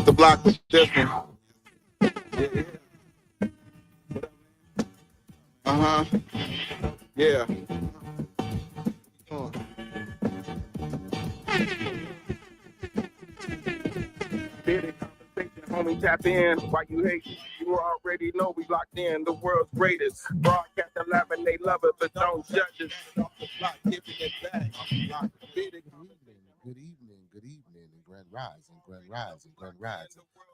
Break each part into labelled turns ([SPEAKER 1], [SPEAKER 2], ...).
[SPEAKER 1] the block with this one. Yeah. Yeah. Bearded conversation, homie, tap in. Why you hate? You already know we locked in. The world's greatest. Broadcast alive and they love it, but don't judge us. Off the block, giving it back.
[SPEAKER 2] Good evening, and grand rising.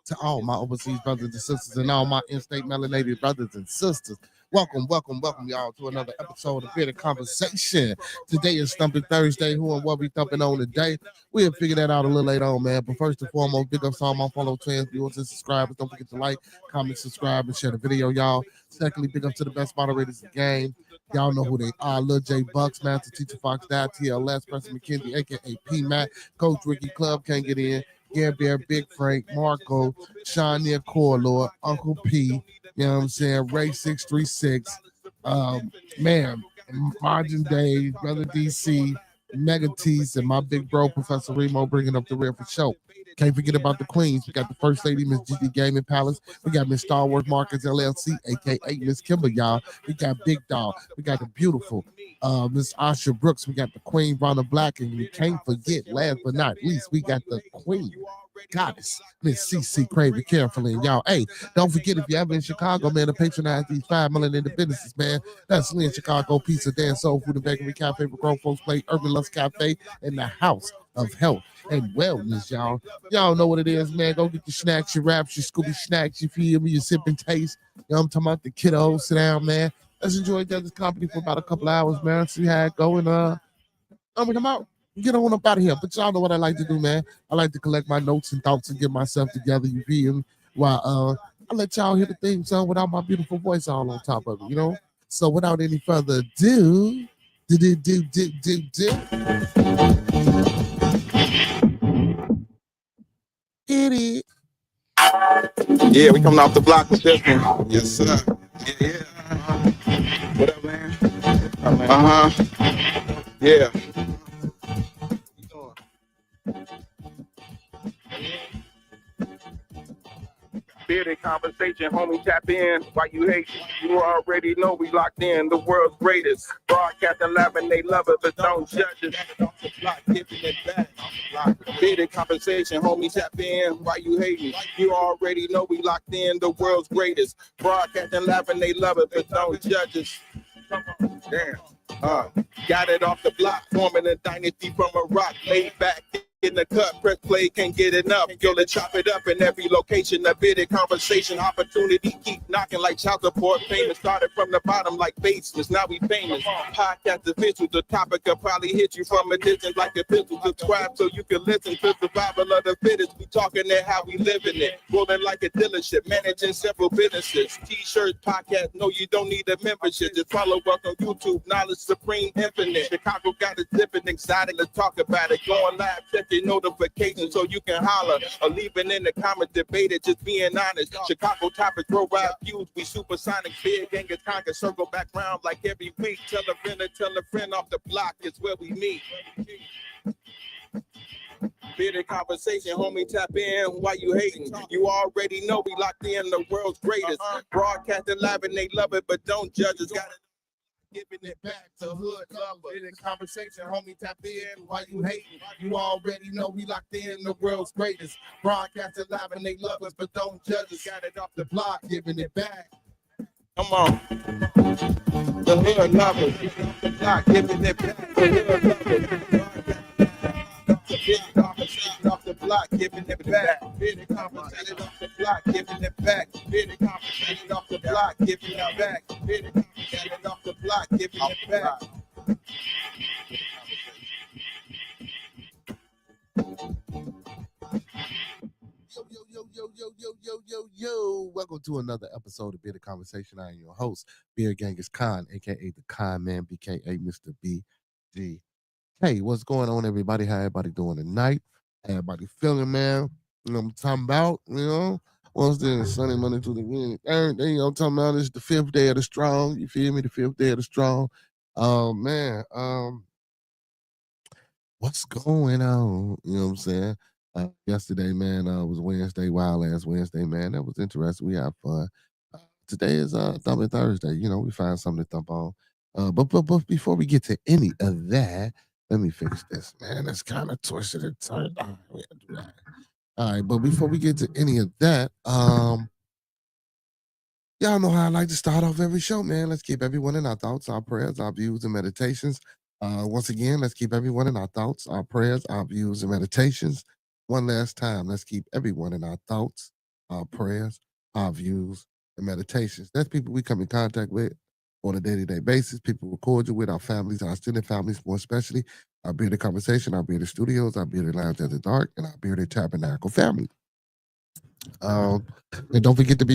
[SPEAKER 2] To all my overseas brothers and sisters and all my in-state melanated brothers and sisters. Welcome, y'all, to another episode of Bearded Conversation. Today is Thumpin Thursday. Who and what we thumping on today? We'll figure that out a little later on, man. But first and foremost, big ups to all my follow fans, viewers, and subscribers. Don't forget to like, comment, subscribe, and share the video, y'all. Secondly, big up to the best moderators in the game. Y'all know who they are. Lil J Bucks, Master Teacher Fox, Dad, TLS, Preston McKenzie, aka P Matt, Coach Ricky Club can't get in. Gare Bear, Big Frank, Marco, Sean Near Core Lord, Uncle P, you know what I'm saying? Ray 636, man, Margin Day, Brother DC, Mega Tease, and my big bro, Professor Remo, bringing up the rear for show. Can't forget about the Queens. We got the First Lady, Miss Gigi Gaming Palace. We got Miss Star Wars Markets LLC, aka Miss Kimber, y'all. We got Big Dog. We got the beautiful Miss Asha Brooks. We got the Queen Rhonda Black, and we can't forget, last but not least, we got the Queen Goddess, Miss CC Craven Carefully. And y'all, hey, don't forget, if you're ever in Chicago, man, to patronize these 5 million independent businesses, man. That's Lynn Chicago Pizza, Dan Soul Food and Bakery Cafe for Grown Folks Play, Urban Lust Cafe, and the House of Health and Wellness, y'all. Y'all know what it is, man. Go get your snacks, your wraps, your Scooby snacks, you feel me, your sip and taste. You know I'm talking about? The kiddos, sit down, man. Let's enjoy each other's company for about a couple hours, man. See how it go, and I'm out. Get on up out of here. But y'all know what I like to do, man. I like to collect my notes and thoughts and get myself together, you feel me? While I let y'all hear the theme song without my beautiful voice all on top of it, you know? So without any further ado, Hit it.
[SPEAKER 1] Yeah, we coming off the block with this one. Yes, sir. Yeah. What up, man? Yeah. Bearded conversation, homie, tap in. Why you hate? You already know we locked in. The world's greatest. Broadcast alive and they love it, but don't judge us. Off the block, giving it back. Bearded conversation, homie, tap in. Why you hating? You already know we locked in. The world's greatest. Broadcast alive and they love it, but don't judge us. Damn. Got it off the block, forming a dynasty from a rock, laid back in the cut, press play, can't get enough. Yo, let's chop it up in every location. A Bearded conversation, opportunity keep knocking like child support. Famous started from the bottom like basements, now we famous. Podcast official, the topic will probably hit you from a distance like a pistol. Subscribe so you can listen to survival of the fittest. We talking it how we living it, rolling like a dealership, managing several businesses. T-shirts, podcast, no, you don't need a membership. Just follow us on YouTube, knowledge supreme, infinite. Chicago got it zipping, excited to talk about it. Going live, check your notifications so you can holler or leave it in the comments, debate it, just being honest. Chicago topics, worldwide views, we supersonic, big gangers conquer, circle back round like every week. Tell a friend off the block, it's where we meet. Bearded conversation, homie, tap in. Why you hating? You already know we locked in. The world's greatest. Broadcasting live and they love it, but don't judge us. Got it. Giving it back to hood lover. In conversation, homie, tap in. Why you hating? You already know we locked in. The world's greatest. Broadcasting live and they love us, but don't judge us. Got it off the block, giving it back. Come on. The hood lovers. The block, giving it back. The hood lovers. Conversation off the block, giving it back. Bearded conversation off the block, giving it back. Bearded conversation off the block, giving it back. Bearded conversation off the block, giving it back. Yo. Welcome to another episode of Bearded Conversation. I am your host, Beard Genghis Khan, aka the Khan Man, BKA Mr. BG. Hey, what's going on, everybody? How everybody doing tonight? How everybody feeling, man? You know what I'm talking about? You know, once there's Sunday, Monday to the week, Thursday, you know what I'm talking about? It's the 5th day of the strong. You feel me? The 5th day of the strong. Man, what's going on? You know what I'm saying?
[SPEAKER 2] Yesterday, man, was Wednesday, wild ass Wednesday, man. That was interesting. We have fun. Today is Thumpin Thursday. You know, we find something to thump on. But before we get to any of that, let me fix this, man. It's kind of twisted and turned. All right, we gotta do that. All right, but before we get to any of that, y'all know how I like to start off every show, man. Let's keep everyone in our thoughts, our prayers, our views, and meditations. Once again, let's keep everyone in our thoughts, our prayers, our views, and meditations. One last time, let's keep everyone in our thoughts, our prayers, our views, and meditations. That's people we come in contact with on a day-to-day basis, people we're cordial with, our families, our extended families, more especially our bearded conversation, our bearded studios, our bearded lounge at the dark, and our bearded tabernacle family. And don't forget to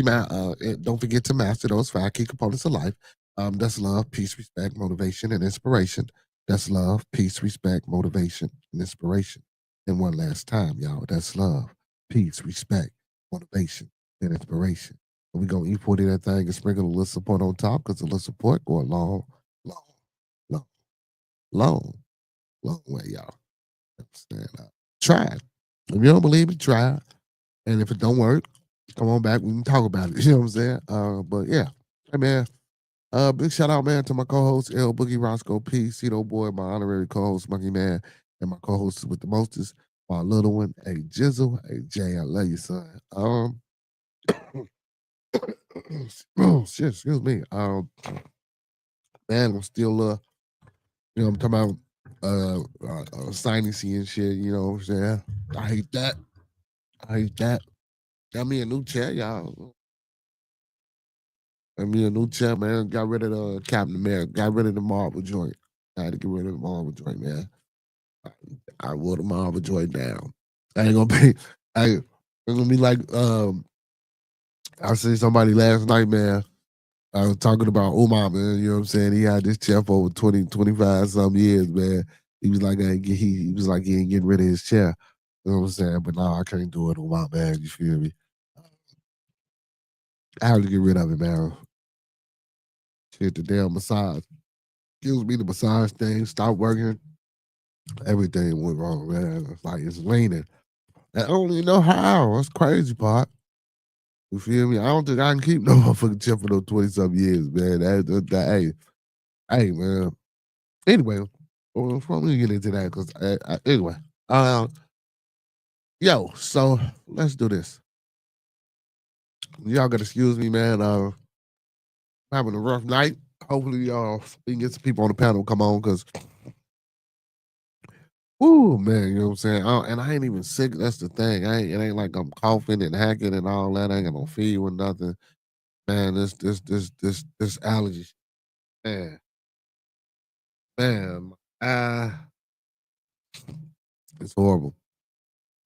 [SPEAKER 2] don't forget to master those 5 key components of life. That's love, peace, respect, motivation, and inspiration. That's love, peace, respect, motivation, and inspiration. And one last time, y'all, that's love, peace, respect, motivation, and inspiration. And we're gonna E40 that thing and sprinkle a little support on top because a little support go a long, long, long, long, long way, y'all. Understand? Try it. If you don't believe it, try it. And if it don't work, come on back. We can talk about it. You know what I'm saying? But yeah. Hey man. Big shout out, man, to my co-host L Boogie Roscoe P, Cito Boy, my honorary co-host Monkey Man, and my co-host with the mostest, my little one, hey Jizzle, hey Jay, I love you, son. Oh shit, excuse me. Man, I'm still I'm talking about sinusy and shit, you know what I'm saying? I hate that. I hate that. Got me a new chair, y'all. Got me a new chair, man. Got rid of the Captain America. Got rid of the marble joint. I had to get rid of the marble joint, man. I wore the marble joint down. I ain't gonna be. It's gonna be like I see somebody last night, man. I was talking about Umar, man. You know what I'm saying? He had this chair for over 20, 25 some years, man. He was like, he was like, he ain't getting rid of his chair. You know what I'm saying? But no, I can't do it, Umar, man. You feel me? I have to get rid of it, man. Shit, the damn massage. Excuse me, the massage thing stopped working. Everything went wrong, man. It's like it's raining. I don't even know how. That's crazy part. You feel me? I don't think I can keep no motherfucking chip for those 20-some years, man. Hey, man. Anyway, before we get into that, because anyway, yo, so let's do this. Y'all gotta excuse me, man. Having a rough night. Hopefully, we can get some people on the panel come on, because ooh, man, you know what I'm saying? And I ain't even sick. That's the thing. It ain't like I'm coughing and hacking and all that. I ain't got no fever or nothing. Man, this allergy, man, man, it's horrible.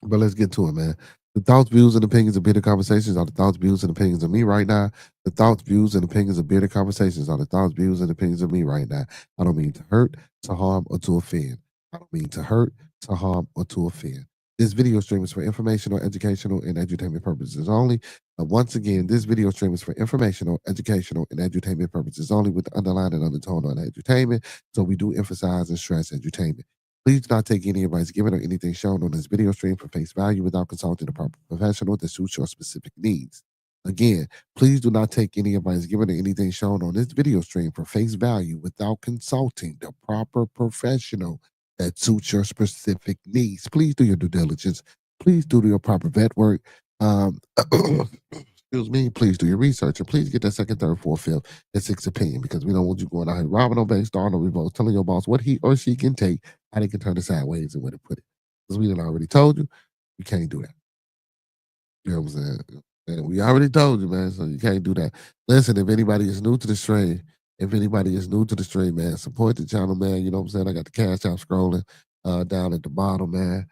[SPEAKER 2] But let's get to it, man. The thoughts, views, and opinions of Bearded Conversations are the thoughts, views, and opinions of me right now. The thoughts, views, and opinions of Bearded Conversations are the thoughts, views, and opinions of me right now. I don't mean to hurt, to harm, or to offend. I don't mean to hurt, to harm, or to offend. This video stream is for informational, educational, and edutainment purposes only. Once again, this video stream is for informational, educational, and edutainment purposes only, with the underlying and undertone on edutainment. So we do emphasize and stress edutainment. Please do not take any advice given or anything shown on this video stream for face value without consulting a proper professional that suits your specific needs. Again, please do not take any advice given or anything shown on this video stream for face value without consulting the proper professional that suits your specific needs. Please do your due diligence. Please do your proper vet work. Excuse me, please do your research and please get that second, third, fourth, fifth, and sixth opinion, because we don't want you going out here robbing on base, starting on revolt, telling your boss what he or she can take, how they can turn it sideways and where to put it. Because we done already told you, you can't do that. You know what I'm saying? And we already told you, man, so you can't do that. Listen, if anybody is new to the stream, man, support the channel, man. You know what I'm saying? I got the cash app scrolling down at the bottom, man.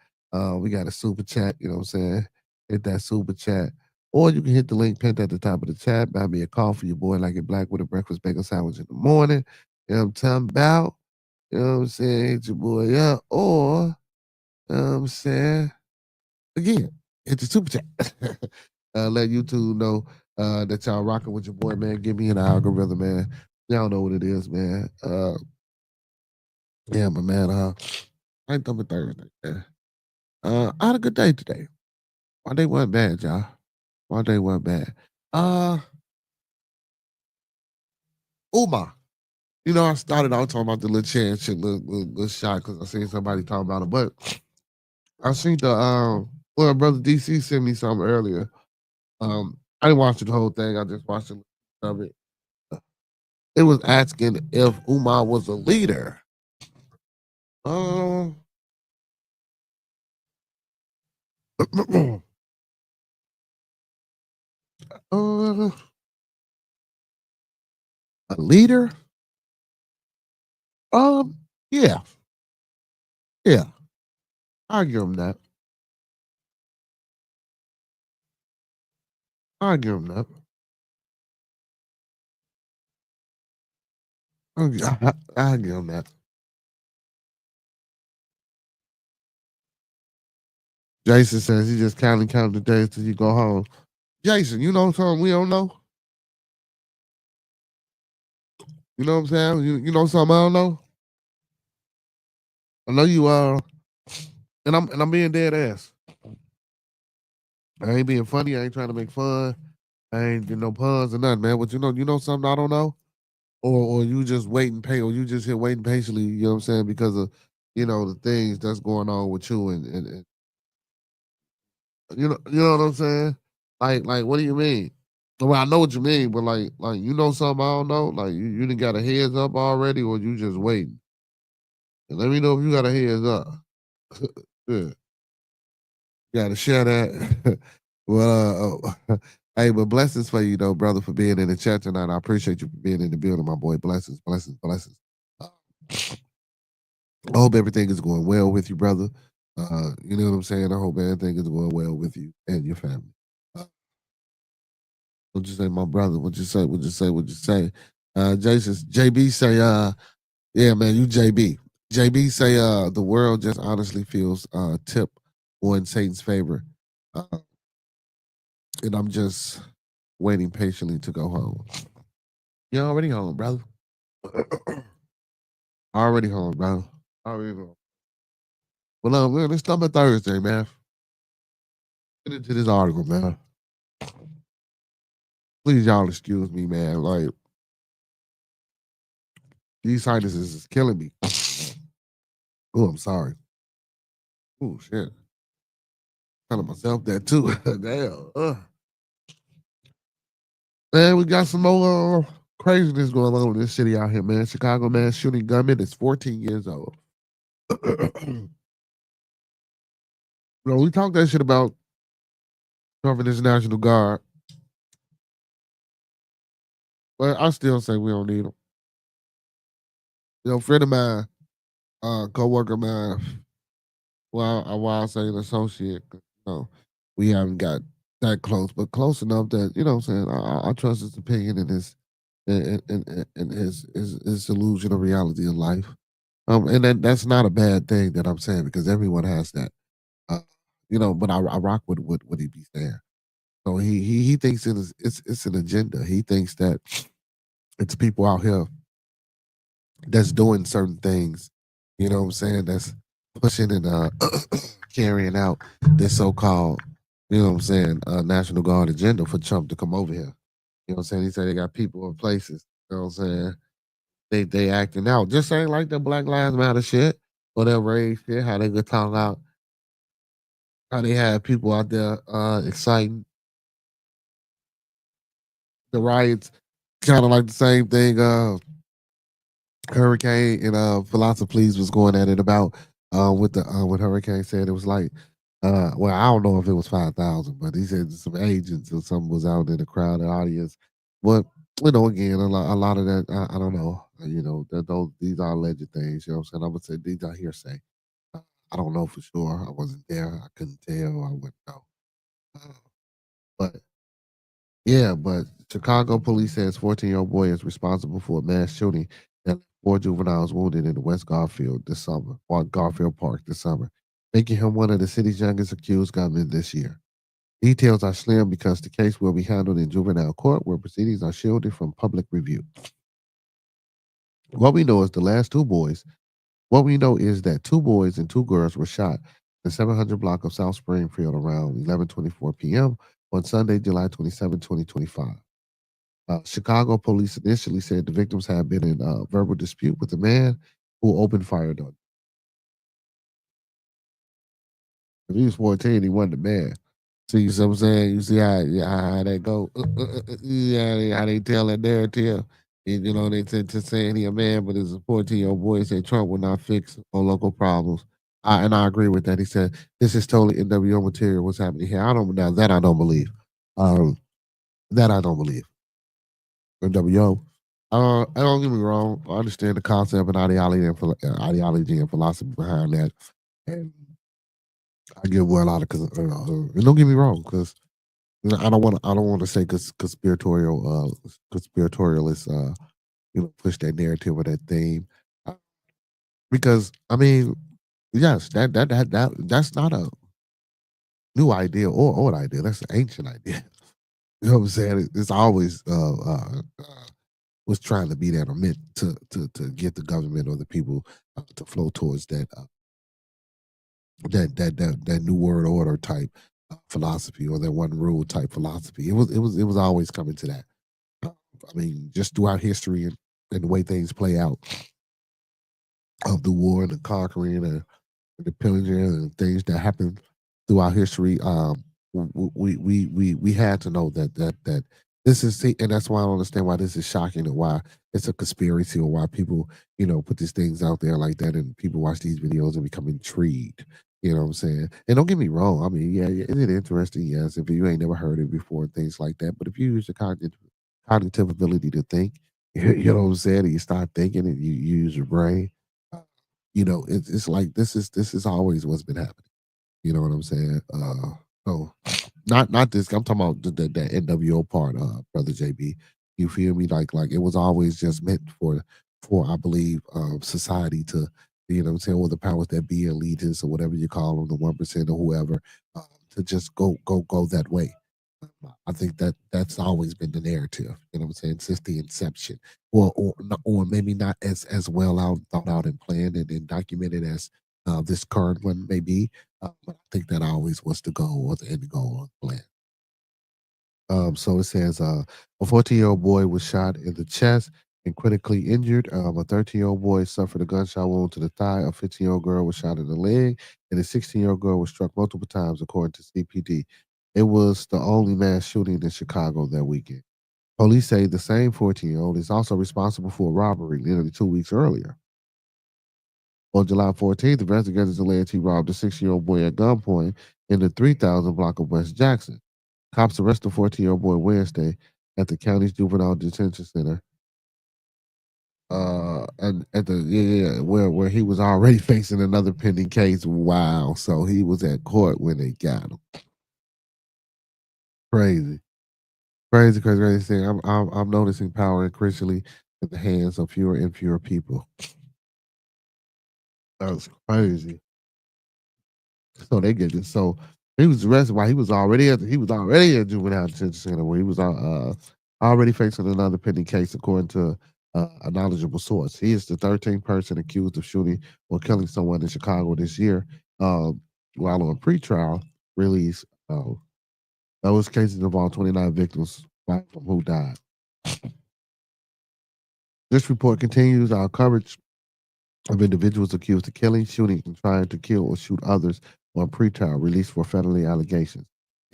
[SPEAKER 2] We got a super chat, you know what I'm saying? Hit that super chat. Or you can hit the link pinned at the top of the chat. Buy me a coffee, your boy like it black with a breakfast bacon sandwich in the morning. You know what I'm talking about? You know what I'm saying? Hit your boy up. Or, you know what I'm saying? Again, hit the super chat. Let YouTube know that y'all rocking with your boy, man. Give me an algorithm, man. Y'all know what it is, man. Yeah, but man, I ain't Thumpin Thursday, man. I had a good day today. My day wasn't bad, y'all. My day wasn't bad. Uh, Uma. You know, I started out talking about the little chance shit, little shot, because I seen somebody talking about it. But I seen well, brother DC sent me something earlier. I didn't watch the whole thing. I just watched a little of it. It was asking if Umar was a leader. Um, uh, a leader? Um, yeah, yeah. I give him that. I give him that. I give him that. Jason says he just counting the days till you go home. Jason, you know something we don't know? You know what I'm saying? You know something I don't know? I know you are, and I'm being dead ass. I ain't being funny. I ain't trying to make fun. I ain't getting no puns or nothing, man. But you know something I don't know? Or you just waiting pay or you just here waiting patiently, you know what I'm saying, because of the things that's going on with you and you know what I'm saying? Like what do you mean? Well, I know what you mean, but like you know something I don't know? Like you done got a heads up already or you just waiting? And let me know if you got a heads up. Yeah. Gotta share that. Well, hey, but blessings for you though, brother, for being in the chat tonight. I appreciate you for being in the building, my boy. Blessings, blessings, blessings. Uh, I hope everything is going well with you, brother. You know what I'm saying? I hope everything is going well with you and your family. Uh, What'd you say, my brother? What'd you say? What'd you say? What'd you say? Jason, JB say, yeah, man, you JB. JB say, the world just honestly feels tip on Satan's favor. Uh, and I'm just waiting patiently to go home. You're already home, brother. Already home, brother. Already home. Well, man, it's Thumpin Thursday, man. Get into this article, man. Please, y'all excuse me, man. Like, these sinuses is killing me. Oh, I'm sorry. Oh, shit. Telling myself that, too. Damn. Man, we got some more craziness going on in this city out here, man. Chicago man shooting gunman is 14 years old. We talked that shit about covering this National Guard, but I still say we don't need them. Friend of mine, co-worker of mine, well, I say an associate, we haven't got that close, but close enough that, you know what I'm saying, I trust his opinion and his illusion of reality of life. And that's not a bad thing that I'm saying because everyone has that. Uh, but I rock with what he be saying. So he thinks it's an agenda. He thinks that it's people out here that's doing certain things, you know what I'm saying, that's pushing and carrying out this so-called, you know what I'm saying, National Guard agenda for Trump to come over here. You know what I'm saying? He said they got people in places, you know what I'm saying? They acting out. Just ain't like the Black Lives Matter shit or that race shit, how they could talk about how they had people out there exciting the riots, kind of like the same thing Hurricane and Philosophies was going at it about with the with Hurricane said it was like well, I don't know if it was 5,000, but he said some agents or something was out in the crowd and audience. But again, a lot of that I don't know. That those these are alleged things. You know what I'm saying? I would say these are hearsay. I don't know for sure. I wasn't there. I couldn't tell. I wouldn't know. Uh, but yeah, but Chicago police says 14-year-old boy is responsible for a mass shooting that left 4 juveniles wounded in the West Garfield this summer, or Garfield Park this summer, making him one of the city's youngest accused gunmen this year. Details are slim because the case will be handled in juvenile court where proceedings are shielded from public review. What we know is the last two boys, what we know is that 2 boys and 2 girls were shot the 700 block of South Springfield around 11:24 p.m. on Sunday, July 27, 2025. Chicago police initially said the victims had been in a verbal dispute with the man who opened fire on them. If he was 14, he wasn't a man. See what I'm saying? You see how that go? Yeah, how they tell that narrative. And, they to saying he a man, but as a 14-year-old boy, he said Trump will not fix all local problems. And I agree with that. He said this is totally NWO material. What's happening here? I don't now that I don't believe. That I don't believe. NWO. I don't get me wrong. I understand the concept and ideology and philosophy behind that, and I get where a lot of and don't get me wrong, because I don't want to say conspiratorialists push that narrative or that theme, uh, because I mean, yes, that's not a new idea or old idea. That's an ancient idea. You know what I'm saying? It's always was trying to be that or meant to get the government or the people to flow towards that new world order type philosophy or that one rule type philosophy. It was always coming to that. I mean, just throughout history and the way things play out of the war and the conquering and the pillaging and things that happen throughout history. We had to know that this is, and that's why I don't understand why this is shocking and why it's a conspiracy or why people put these things out there like that and people watch these videos and become intrigued. You know what I'm saying? And don't get me wrong. I mean, yeah, is it interesting? Yes, if you ain't never heard it before and things like that. But if you use your cognitive ability to think, you know what I'm saying, and you start thinking and you use your brain, it's like this is always what's been happening. You know what I'm saying? So not this. I'm talking about the NWO part, brother JB. You feel me? Like it was always just meant for I believe society to, you know what I'm saying, or the powers that be, allegiance or whatever you call them, the 1% or whoever, to just go that way. I think that's always been the narrative. You know what I'm saying, since the inception, or maybe not as well out thought out and planned and documented as this current one may be. But I think that always was the goal or the end goal of the plan. So it says a 14-year-old boy was shot in the chest and critically injured. A 13-year-old boy suffered a gunshot wound to the thigh. A 15-year-old girl was shot in the leg, and a 16-year-old girl was struck multiple times, according to CPD. It was the only mass shooting in Chicago that weekend. Police say the same 14-year-old is also responsible for a robbery nearly 2 weeks earlier. On July 14th, investigators alleged he robbed a 6-year-old boy at gunpoint in the 3000 block of West Jackson. Cops arrested the 14-year-old boy Wednesday at the county's juvenile detention center. And at the where he was already facing another pending case. Wow! So he was at court when they got him. Crazy, crazy thing. I'm noticing power increasingly in the hands of fewer and fewer people. That's crazy. So they get this. So he was arrested while he was already at juvenile detention center where he was already facing another pending case, according to a knowledgeable source. He is the 13th person accused of shooting or killing someone in Chicago this year. While on pretrial release, those cases involved 29 victims, 5 of them who died. This report continues our coverage of individuals accused of killing, shooting, and trying to kill or shoot others on pretrial release for felony allegations.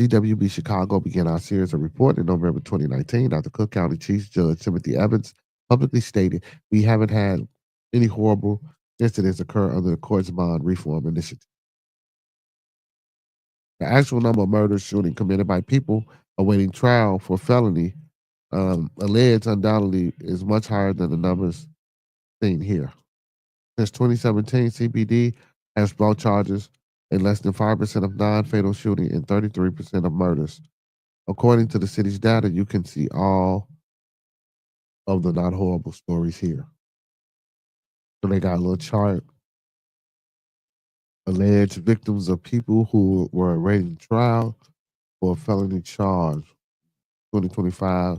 [SPEAKER 2] DWB Chicago began our series of reporting in November 2019 after Cook County Chief Judge Timothy Evans publicly stated, "We haven't had any horrible incidents occur under the court's bond reform initiative." The actual number of murders, shooting committed by people awaiting trial for felony alleged undoubtedly is much higher than the numbers seen here. Since 2017, CPD has brought charges in less than 5% of non-fatal shooting and 33% of murders. According to the city's data, you can see all of the not horrible stories here. So they got a little chart. Alleged victims of people who were awaiting trial for a felony charge. 2025,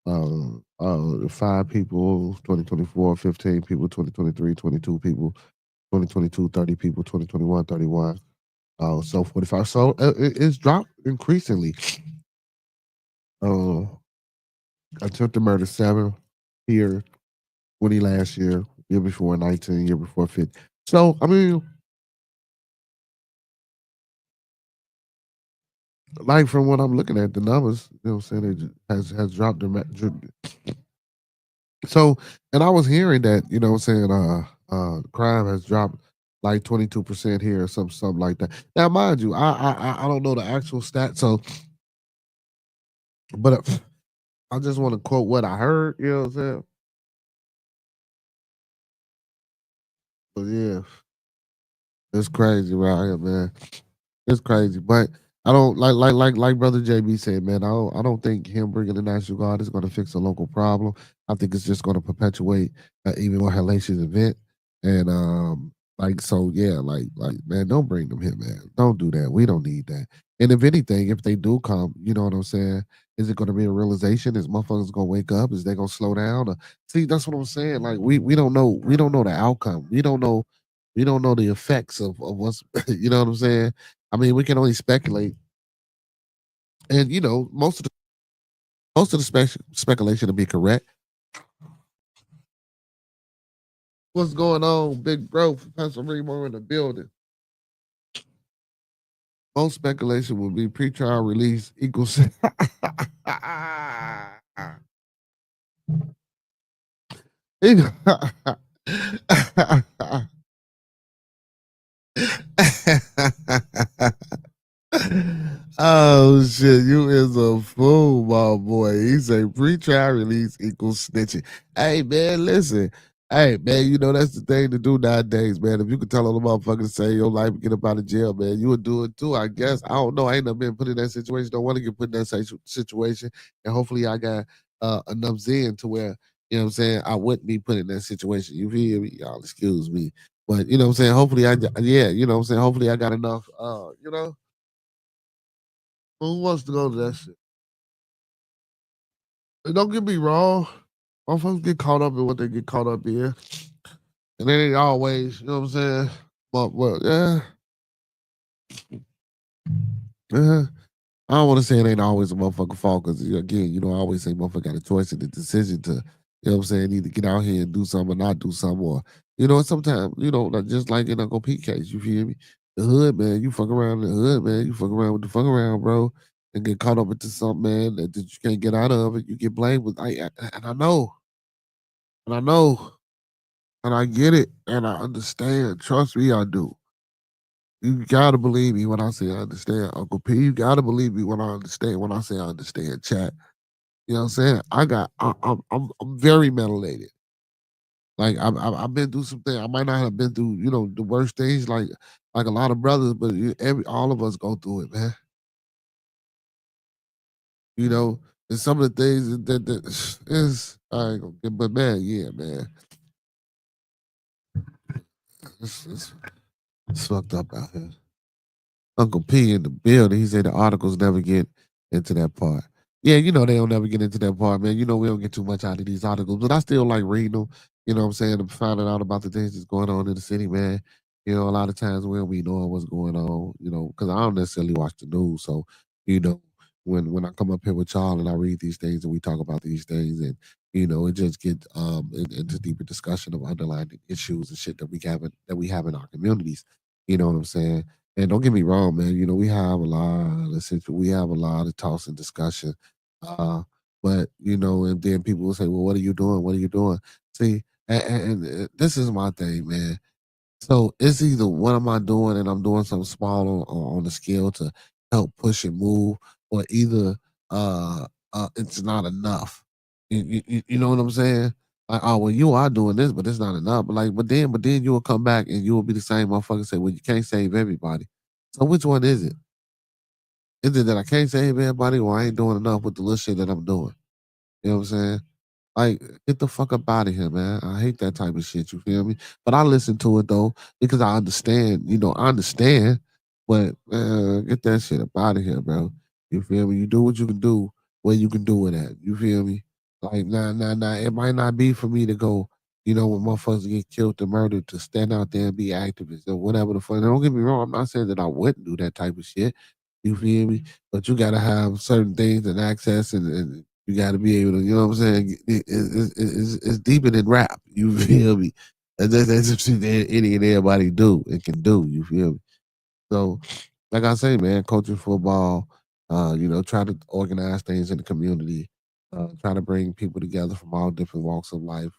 [SPEAKER 2] 5 people. 2024, 15 people. 2023, 22 people. 2022, 30 people. 2021, 31. Oh, so 45. So it's dropped increasingly. Uh, attempted murder 7 here, 20 last year before 19, year before 50. So I mean, like from what I'm looking at, the numbers, you know what I'm saying, it has dropped so, and I was hearing that, you know what I'm saying, crime has dropped like 22% here or something like that. Now, mind you, I don't know the actual stat, so but I just want to quote what I heard, you know what I'm saying? But yeah, it's crazy right here, man. It's crazy, but I don't like brother JB said, man. I don't think him bringing the National Guard is going to fix a local problem. I think it's just going to perpetuate even more hellacious event. And like so, yeah, like man, don't bring them here, man. Don't do that. We don't need that. And if anything, if they do come, you know what I'm saying? Is it going to be a realization? Is motherfuckers going to wake up? Is they going to slow down? Or, see, that's what I'm saying. Like we don't know. We don't know the outcome. We don't know. We don't know the effects of what's. You know what I'm saying? I mean, we can only speculate, and you know, most of the speculation to be correct. What's going on, big bro from Pennsylvania in the building? Most speculation would be pretrial release equals. Oh shit, you is a fool, my boy. He say pre-trial release equals snitching. Hey man, listen. Hey man, you know that's the thing to do nowadays, man. If you could tell all the motherfuckers to save your life and get up out of jail, man, you would do it too, I guess. I don't know. I ain't never been put in that situation. Don't want to get put in that situation. And hopefully I got enough zen to where, you know what I'm saying, I wouldn't be put in that situation. You feel me? Y'all excuse me. But you know what I'm saying? Hopefully yeah, you know what I'm saying? Hopefully I got enough you know. Who wants to go to that shit? And don't get me wrong. Motherfuckers get caught up in what they get caught up in. And it ain't always, you know what I'm saying? But well, yeah. Yeah. I don't want to say it ain't always a motherfucker fault because again, you know, I always say motherfucker got a choice and the decision to, you know what I'm saying, either get out here and do something or not do something, or you know, sometimes, you know, like just like in Uncle Pete case, you feel me? The hood, man, you fuck around in the hood, man, you fuck around with the fuck around, bro, and get caught up into something, man, that you can't get out of it. You get blamed with and I know, and I know, and I get it, and I understand. Trust me, I do. You gotta believe me when I say I understand, Uncle P. You gotta believe me when I understand. When I say I understand, chat. You know what I'm saying? I'm very metalated. Like I've been through some things. I might not have been through, you know, the worst things like a lot of brothers, but all of us go through it, man. You know, and some of the things that is I ain't gonna get, but man, yeah, man, it's, it's fucked up out here. Uncle P in the building. He said the articles never get into that part. Yeah, you know they don't never get into that part, man. You know we don't get too much out of these articles, but I still like reading them. You know what I'm saying? And finding out about the things that's going on in the city, man. You know, a lot of times we don't be knowing what's going on, you know, because I don't necessarily watch the news. So, you know, when I come up here with y'all and I read these things and we talk about these things and you know, it just get into deeper discussion of underlying issues and shit that we have in our communities. You know what I'm saying? And don't get me wrong, man. You know, we have a lot of talks and discussion. Uh, but you know, and then people will say, "Well, what are you doing? What are you doing?" See, and this is my thing, man. So it's either what am I doing, and I'm doing something small on the scale to help push and move, or either it's not enough. You know what I'm saying? Like, oh well, you are doing this, but it's not enough. But then you will come back and you will be the same motherfucker. Say, well, you can't save everybody. So which one is it? Is it that I can't save everybody, or I ain't doing enough with the little shit that I'm doing? You know what I'm saying? Like, get the fuck up out of here, man. I hate that type of shit. You feel me? But I listen to it though because I understand. You know, I understand. But get that shit up out of here, bro. You feel me? You do what you can do where you can do it at. You feel me? Like, nah. It might not be for me to go when motherfuckers get killed or murdered, to stand out there and be activists or whatever the fuck. Don't get me wrong, I'm not saying that I wouldn't do that type of shit. You feel me? But you gotta have certain things and access, and you gotta be able to, you know what I'm saying? It's deeper than rap. You feel me? And that's what any and everybody do and can do. You feel me? So, like I say, man, coaching football, try to organize things in the community, try to bring people together from all different walks of life,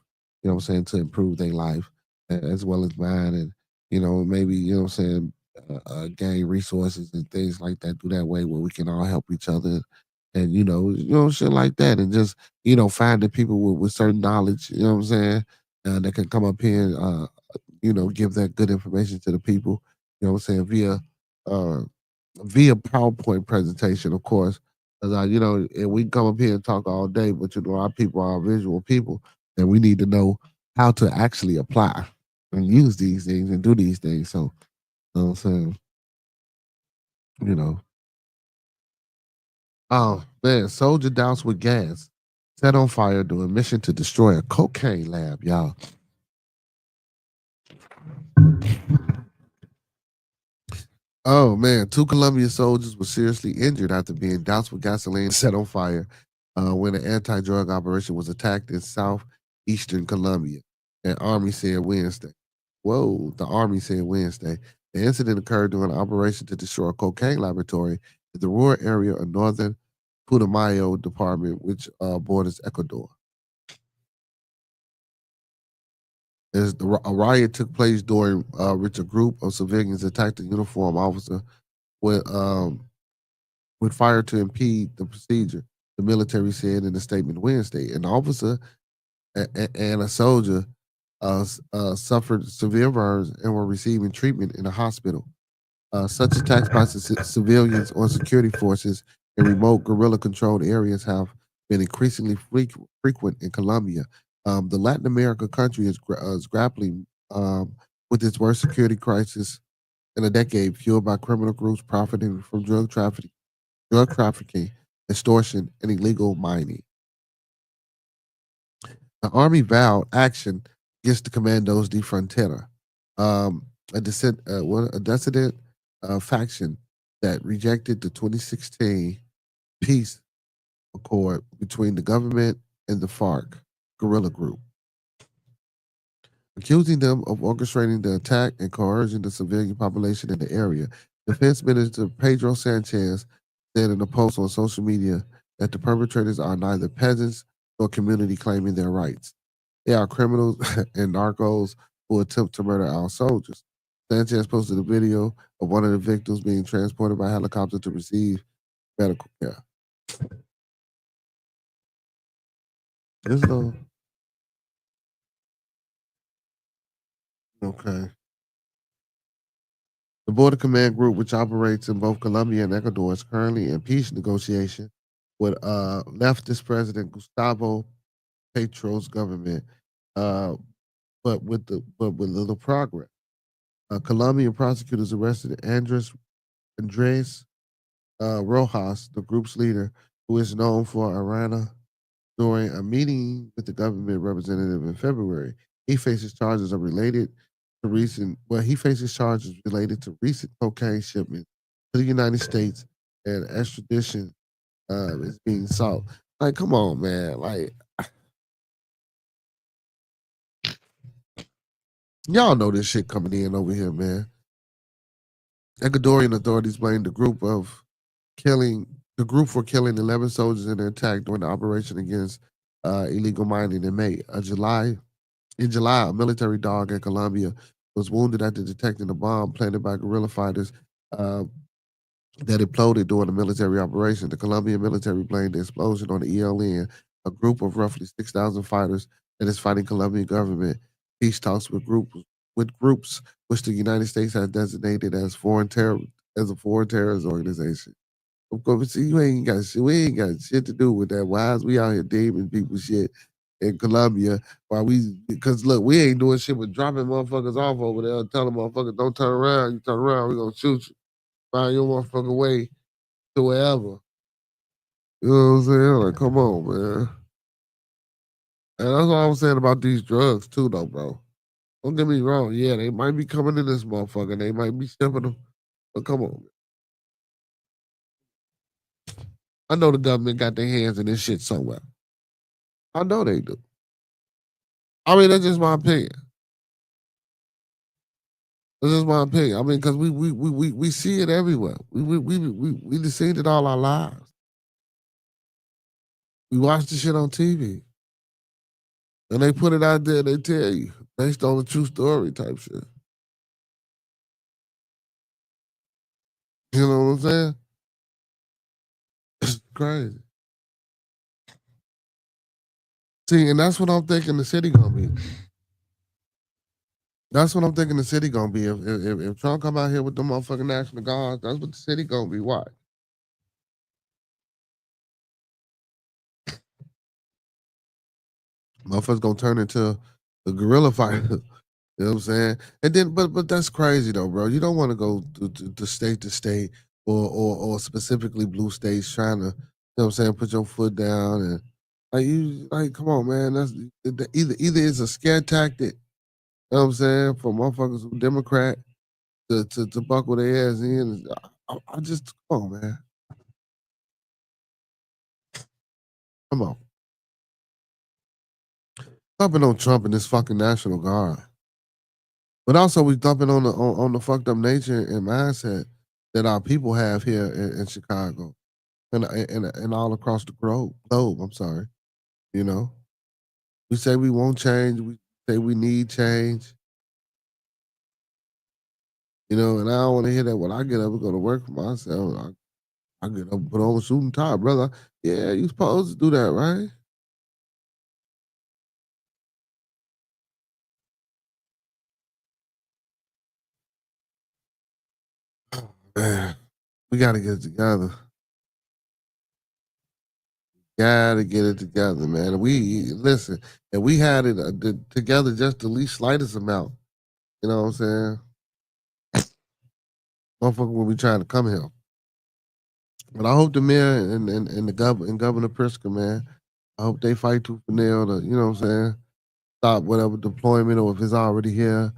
[SPEAKER 2] you know what I'm saying, to improve their life as well as mine. And, maybe, gain resources and things like that through that way where we can all help each other and, shit like that. And just, finding people with certain knowledge, you know what I'm saying, that can come up here and, give that good information to the people, you know what I'm saying, uh, via PowerPoint presentation, of course. Because and we can come up here and talk all day, but our people are visual people, and we need to know how to actually apply and use these things and do these things. So, you know what I'm saying, you know. Oh man, soldier doused with gas, set on fire during mission to destroy a cocaine lab, y'all. Oh man, two Colombian soldiers were seriously injured after being doused with gasoline set on fire when an anti-drug operation was attacked in southeastern Colombia. An army said Wednesday. Whoa, the army said Wednesday. The incident occurred during an operation to destroy a cocaine laboratory in the rural area of northern Putumayo department, which borders Ecuador. A riot took place during which a group of civilians attacked a uniformed officer with with fire to impede the procedure, the military said in a statement Wednesday. An officer and a soldier suffered severe burns and were receiving treatment in a hospital. Such attacks by civilians on security forces in remote guerrilla controlled areas have been increasingly frequent in Colombia. The Latin America country is grappling with its worst security crisis in a decade, fueled by criminal groups profiting from drug trafficking, extortion, and illegal mining. The army vowed action against the Commandos de Frontera, a dissident faction that rejected the 2016 peace accord between the government and the FARC guerrilla group, accusing them of orchestrating the attack and coercing the civilian population in the area. Defense Minister Pedro Sanchez said in a post on social media that the perpetrators are neither peasants nor community claiming their rights. They are criminals and narcos who attempt to murder our soldiers. Sanchez posted a video of one of the victims being transported by helicopter to receive medical care. There's no okay. The Border Command Group, which operates in both Colombia and Ecuador, is currently in peace negotiation with leftist President Gustavo Petro's government, uh, but with little progress. Colombian prosecutors arrested Andres Rojas, the group's leader, who is known for Arana, during a meeting with the government representative in February. He faces charges of related to recent. Well, he faces charges related to recent cocaine shipments to the United States, and extradition is being sought. Like, come on, man! Like, y'all know this shit coming in over here, man. Ecuadorian authorities blamed killing the group for killing 11 soldiers in an attack during the operation against illegal mining in May. In July, a military dog in Colombia was wounded after detecting a bomb planted by guerrilla fighters uh, that imploded during a military operation. The Colombian military blamed the explosion on the ELN, a group of roughly 6,000 fighters that is fighting Colombian government peace talks with groups which the United States has designated as a foreign terrorist organization. Of course, see, we ain't got shit to do with that. Why is we out here demon people shit in Colombia? Because look, we ain't doing shit but dropping motherfuckers off over there, telling motherfuckers don't turn around. You turn around, we gonna shoot you. Find your motherfucking way to wherever. You know what I'm saying? Like, come on, man. And that's what I'm saying about these drugs too, though, bro. Don't get me wrong. Yeah, they might be coming in this motherfucker. They might be shipping them. But come on. I know the government got their hands in this shit somewhere. I know they do. I mean, that's just my opinion. That's just my opinion. I mean, because we see it everywhere. We just seen it all our lives. We watch the shit on TV. And they put it out there, they tell you, based on a true story type shit. You know what I'm saying? It's crazy. See, and that's what I'm thinking the city gonna be. That's what I'm thinking the city gonna be. If Trump come out here with the motherfucking National Guard, that's what the city gonna be. Why? Motherfuckers gonna turn into the guerrilla fighter. You know what I'm saying? And then, but that's crazy though, bro. You don't want to go to state or specifically blue states trying to, you know what I'm saying, put your foot down and come on, man. That's either it's a scare tactic. You know what I'm saying, for motherfuckers who Democrat to buckle their ass in. I just come on, man. Come on. Thumping on Trump and this fucking National Guard. But also we thumping on the fucked up nature and mindset that our people have here in Chicago and all across the globe. I'm sorry. You know, we say we won't change. We say we need change. You know, and I don't want to hear that when I get up and go to work for myself. I get up and put on a suit and tie, brother. Yeah, you supposed to do that, right? Man, we got to get it together. Gotta get it together, man. We listen, and we had it together just the least slightest amount. You know what I'm saying? Motherfucker will be trying to come here. But I hope the mayor and the governor and Governor Pritzker, man, I hope they fight tooth and nail to, you know what I'm saying, stop whatever deployment or if it's already here,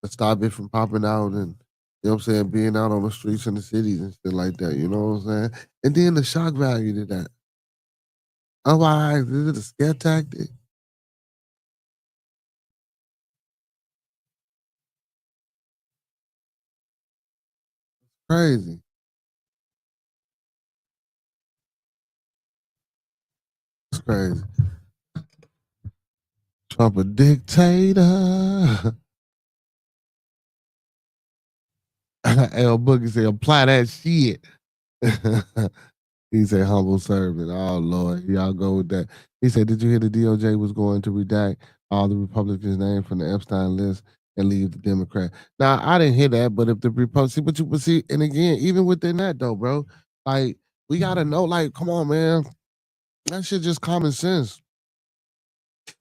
[SPEAKER 2] to stop it from popping out and you know what I'm saying, being out on the streets in the cities and shit like that. You know what I'm saying? And then the shock value to that. Otherwise, is it a scare tactic? Crazy. It's crazy. Trump a dictator. L Boogie say, apply that shit. He said, humble servant. Oh, Lord. Y'all go with that. He said, did you hear the DOJ was going to redact all the Republicans' names from the Epstein list and leave the Democrat? Now, I didn't hear that, but if the Republicans, but see, and again, even within that, though, bro, like, we got to know, like, come on, man. That shit just common sense.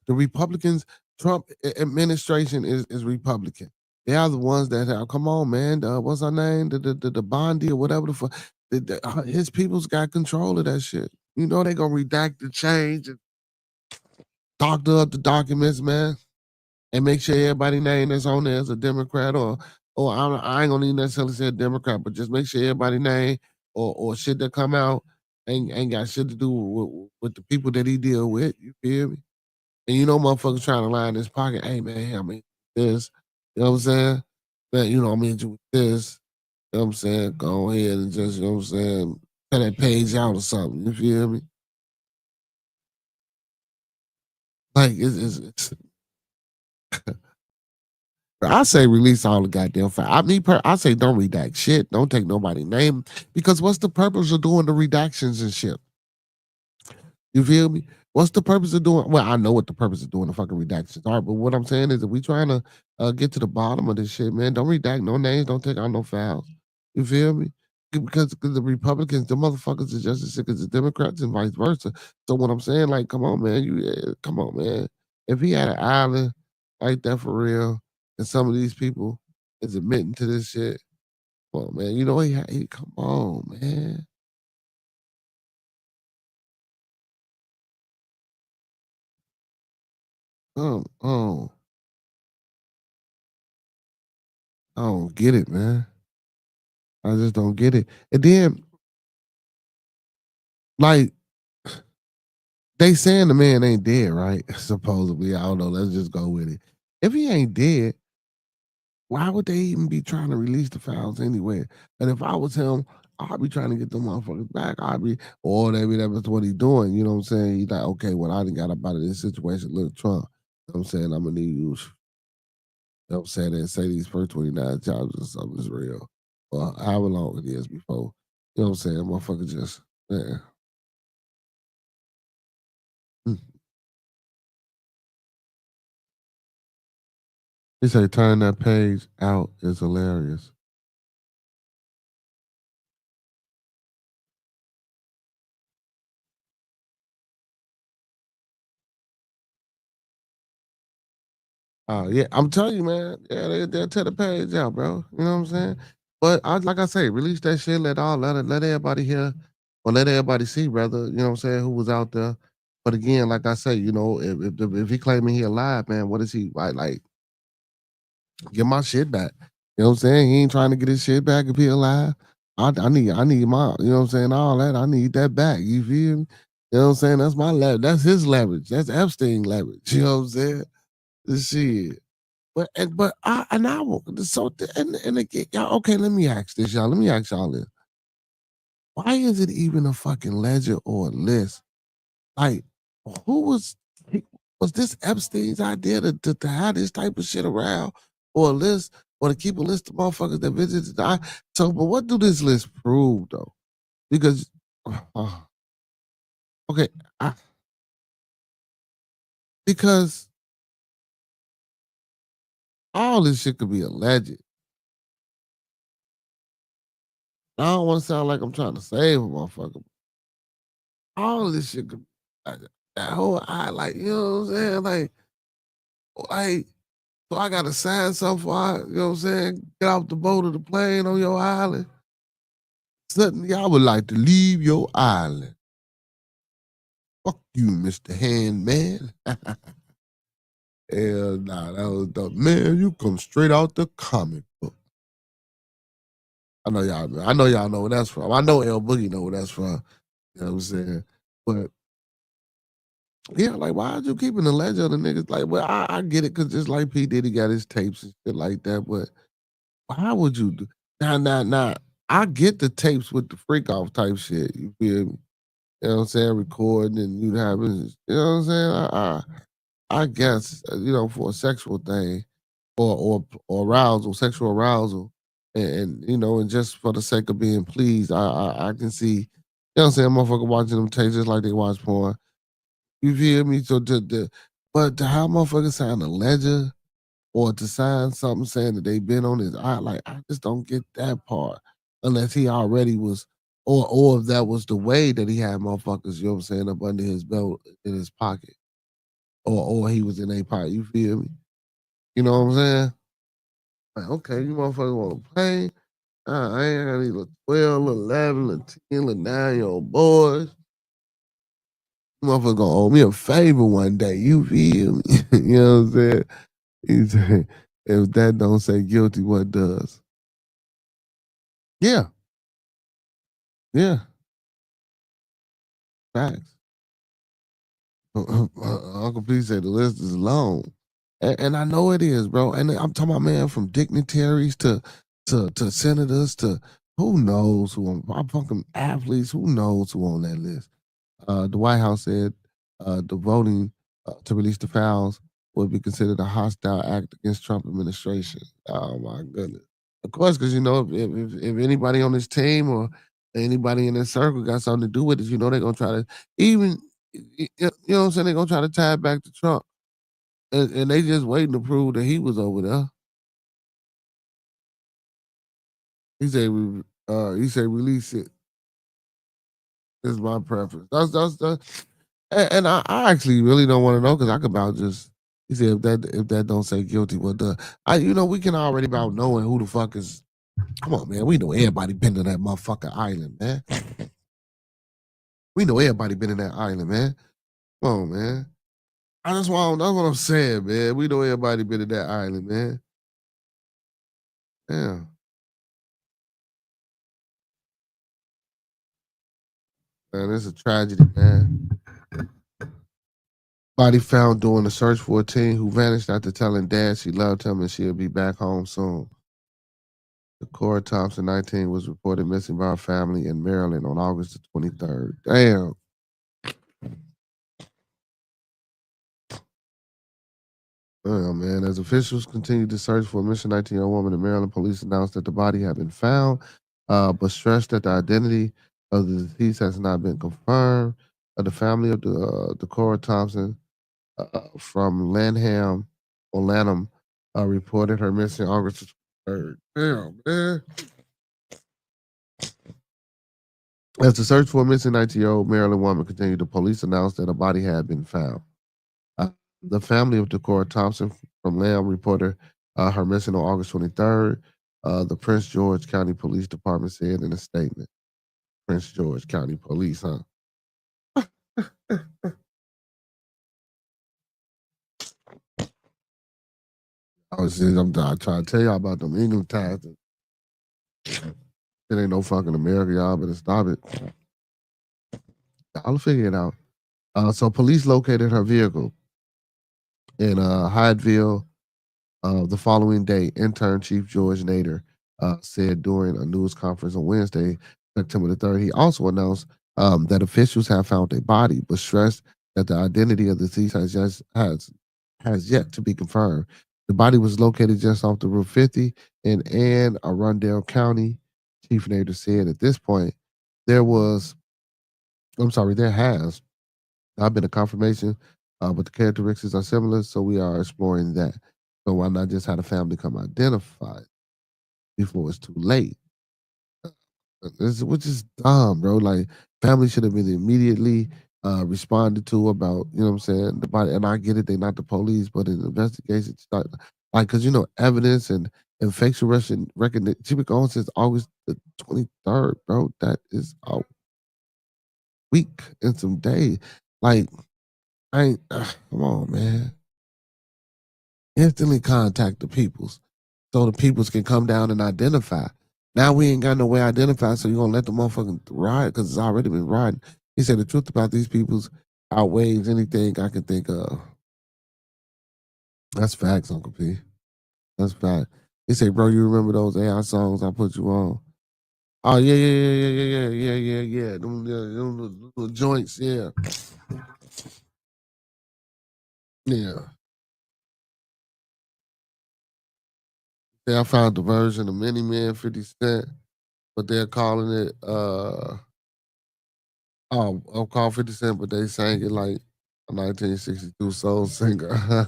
[SPEAKER 2] The Republicans, Trump administration is Republican. They are the ones that have, come on, man. What's her name? The Bondi or whatever the fuck. His people's got control of that shit. You know they gonna redact the change and doctor up the documents, man, and make sure everybody name that's on there is a Democrat or I ain't gonna even necessarily say a Democrat, but just make sure everybody name or shit that come out ain't got shit to do with the people that he deal with. You feel me? And you know, motherfuckers trying to line his pocket. Hey, man, I mean, this. You know what I'm saying? Man, you know, I mean, with this. You know what I'm saying? Go ahead and just, you know what I'm saying? Cut that page out or something. You feel me? Like, it's I say release all the goddamn facts. I say don't redact shit. Don't take nobody's name. Because what's the purpose of doing the redactions and shit? You feel me? What's the purpose of doing? Well, I know what the purpose of doing the fucking redactions are, but what I'm saying is, if we trying to get to the bottom of this shit, man, don't redact no names, don't take out no files. You feel me? Because the Republicans, the motherfuckers are just as sick as the Democrats and vice versa. So what I'm saying, like, come on, man, come on, man. If he had an island like that for real, and some of these people is admitting to this shit, well, man, you know he come on, man. I don't get it, man. I just don't get it. And then, like, they saying the man ain't dead, right? Supposedly, I don't know. Let's just go with it. If he ain't dead, why would they even be trying to release the files anyway? And if I was him, I'd be trying to get them motherfuckers back. Or maybe that was what he's doing. You know what I'm saying? He's like, okay, well, I done got up out of this situation. Look, Trump, you know what I'm saying? I'm gonna need you. You know what I'm saying? And say these first 29 jobs or something is real. Or however long it is before. You know what I'm saying? Motherfucker just, yeah. Mm. He say turn that page out is hilarious. Yeah, I'm telling you, man. Yeah, they'll tear the page out, bro. You know what I'm saying? But like I say, release that shit. Let everybody hear, or let everybody see, brother. You know what I'm saying? Who was out there? But again, like I say, you know, if he claiming he alive, man, what is he like? Get my shit back. You know what I'm saying? He ain't trying to get his shit back if he alive. I need my, you know what I'm saying? All that. I need that back. You feel me? You know what I'm saying? That's my leverage. That's his leverage. That's Epstein leverage. You know what I'm saying? This shit. But I won't. So and again, y'all. Okay, let me ask this, y'all. Let me ask y'all this. Why is it even a fucking ledger or a list? Like, who was this Epstein's idea to have this type of shit around, or a list, or to keep a list of motherfuckers that visited the So, but what do this list prove though? Because, uh, okay, because all this shit could be alleged. I don't want to sound like I'm trying to save a motherfucker. All this shit could, like, that whole like, you know what I'm saying? Like, so I gotta sign something for you know what I'm saying? Get off the boat or the plane on your island. Suddenly, I would like to leave your island. Fuck you, Mr. Handman. Hell nah, that was the man. You come straight out the comic book. I know y'all know where that's from. I know L Boogie know where that's from. You know what I'm saying? But yeah, like why are you keeping the ledger of the niggas? Like, well, I get it because just like P Diddy got his tapes and shit like that, but why would you do now? I get the tapes with the freak off type shit. You feel me? You know what I'm saying? Recording and you having, you know what I'm saying? I guess you know for a sexual thing or arousal, sexual arousal, and you know, and just for the sake of being pleased, I can see. You know what I'm saying? Motherfucker watching them tapes just like they watch porn. You feel me? So but to have motherfuckers sign a ledger or to sign something saying that they been on his eye, like I just don't get that part. Unless he already was or if that was the way that he had motherfuckers, you know what I'm saying, up under his belt in his pocket. Or he was in a pocket. You feel me? You know what I'm saying? Like, okay, you motherfuckers want to play. I ain't got these little 12, little 11, little 10, little 9-year-old boys. You motherfuckers gonna owe me a favor one day. You feel me? You know what I'm saying? He said, if that don't say guilty, what does? Yeah, yeah, facts. Uncle P said the list is long, and I know it is, bro. And I'm talking about man from dignitaries to senators to who knows who I'm fucking athletes. Who knows who on that list? The White House said the voting to release the files would be considered a hostile act against Trump administration. Oh my goodness! Of course, because you know if anybody on this team or anybody in this circle got something to do with it, you know they're gonna try to even you know what I'm saying they're gonna try to tie it back to Trump, and they just waiting to prove that he was over there. He said release it. Is my preference. That's and I actually really don't want to know because I could about just he said if that don't say guilty, what the I you know we can already about knowing who the fuck is. Come on, man. We know everybody been to that motherfucking island, man. We know everybody been in that island, man. Come on, man. That's what I'm saying, man. We know everybody been in that island, man. Yeah. Man, it's a tragedy, man. Body found during the search for a teen who vanished after telling dad she loved him and she'll be back home soon. Cora Thompson, 19, was reported missing by her family in Maryland on August the 23rd. Damn. Damn, man. As officials continued to search for a missing 19-year-old woman in Maryland, police announced that the body had been found, but stressed that the identity of the deceased has not been confirmed. The family of the Cora Thompson from Lanham or Lanham reported her missing August 3rd. Damn, man. As the search for a missing 19-year-old Maryland woman continued, the police announced that a body had been found. Uh, the family of Decorah Thompson from Lamb reported her missing on August 23rd. The Prince George County Police Department said in a statement. Prince George County Police, huh? I'm trying to tell y'all about them England ties. It ain't no fucking America, y'all better stop it. I'll figure it out. So police located her vehicle in Hyattville. The following day, intern Chief George Nader said during a news conference on Wednesday, September the 3rd, he also announced that officials have found a body, but stressed that the identity of the deceased has yet to be confirmed. The body was located just off the Route 50 in Anne, Arundel County. Chief Nader said at this point, there has not been a confirmation, but the characteristics are similar, so we are exploring that. So why not just have the family come identify it before it's too late? Which is dumb, bro. Like family should have been immediately responded to about, you know what I'm saying, the body. And I get it, they not the police, but in the investigation, start like because evidence and facial recognition. She been gone since August the 23rd, bro. That is a week and some days. Like I ain't come on, man. Instantly contact the peoples so the peoples can come down and identify. Now we ain't got no way to identify, so you're gonna let the motherfucking ride because it's already been riding. He said the truth about these peoples outweighs anything I can think of. That's facts, Uncle P. That's fact. He said, bro, you remember those AI songs I put you on? Oh yeah. Them little joints, yeah. Yeah. Yeah, I found the version of Many Men 50 Cent, but they're calling it I'm called 50 Cent, but they sang it like a 1962 soul singer.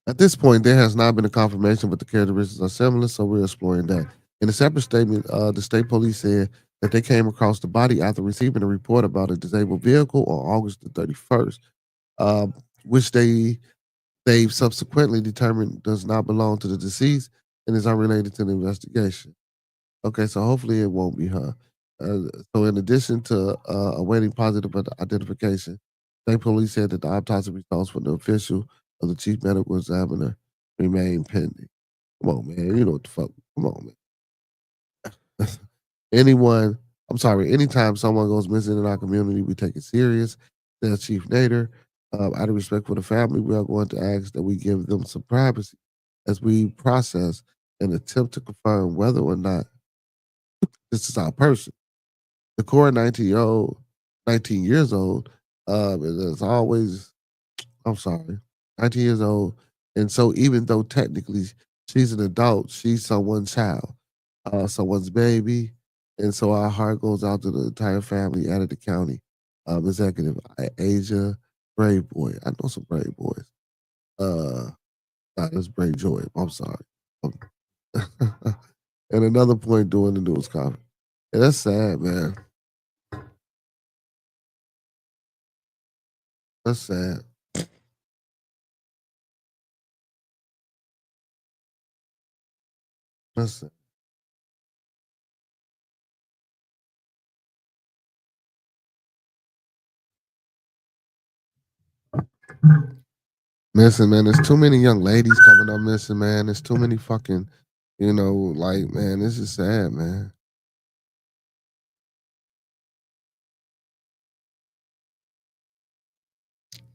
[SPEAKER 2] At this point, there has not been a confirmation, but the characteristics are similar, so we're exploring that. In a separate statement, the state police said that they came across the body after receiving a report about a disabled vehicle on August the 31st, which they've subsequently determined does not belong to the deceased and is unrelated to the investigation. Okay, so hopefully it won't be her. So in addition to awaiting positive identification, state police said that the autopsy results from the official of the chief medical examiner remain pending. Come on, man. You know what the fuck. Come on, man. Anytime someone goes missing in our community, we take it serious. Says Chief Nader. Out of respect for the family, we are going to ask that we give them some privacy as we process and attempt to confirm whether or not this is our person. The core 19 years old, is always, I'm sorry, 19 years old. And so even though technically she's an adult, she's someone's child, someone's baby. And so our heart goes out to the entire family out of the county. Executive Asia, Brave Boy. I know some Brave Boys. That's Brave Joy. I'm sorry. And another point during the news conference. Yeah, that's sad, man. That's sad. That's sad. Missing, man. There's too many young ladies coming up missing, man. There's too many fucking, like, man, this is sad, man.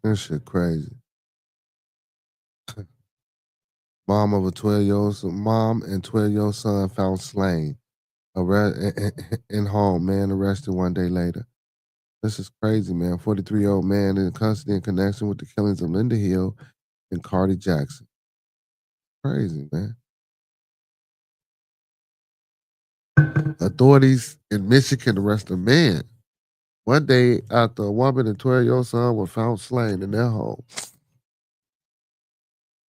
[SPEAKER 2] This shit crazy. Mom and 12-year-old son found slain. In home, man arrested one day later. This is crazy, man. 43-year-old man in custody in connection with the killings of Linda Hill and Cardi Jackson. Crazy, man. Authorities in Michigan arrest a man one day after a woman and 12-year-old son were found slain in their home.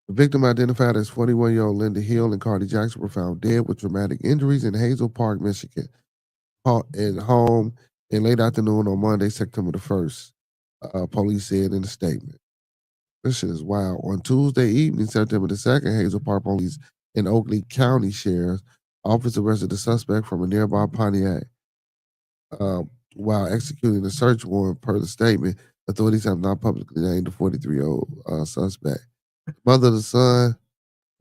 [SPEAKER 2] The victim, identified as 41-year-old Linda Hill and Cardi Jackson, were found dead with traumatic injuries in Hazel Park, Michigan, at home in late afternoon on Monday, September the 1st, police said in a statement. This shit is wild. On Tuesday evening, September the 2nd, Hazel Park police and Oakley County Sheriff's Office arrested the suspect from a nearby Pontiac. While executing a search warrant per the statement, authorities have not publicly named the 43-year-old suspect. The mother of the son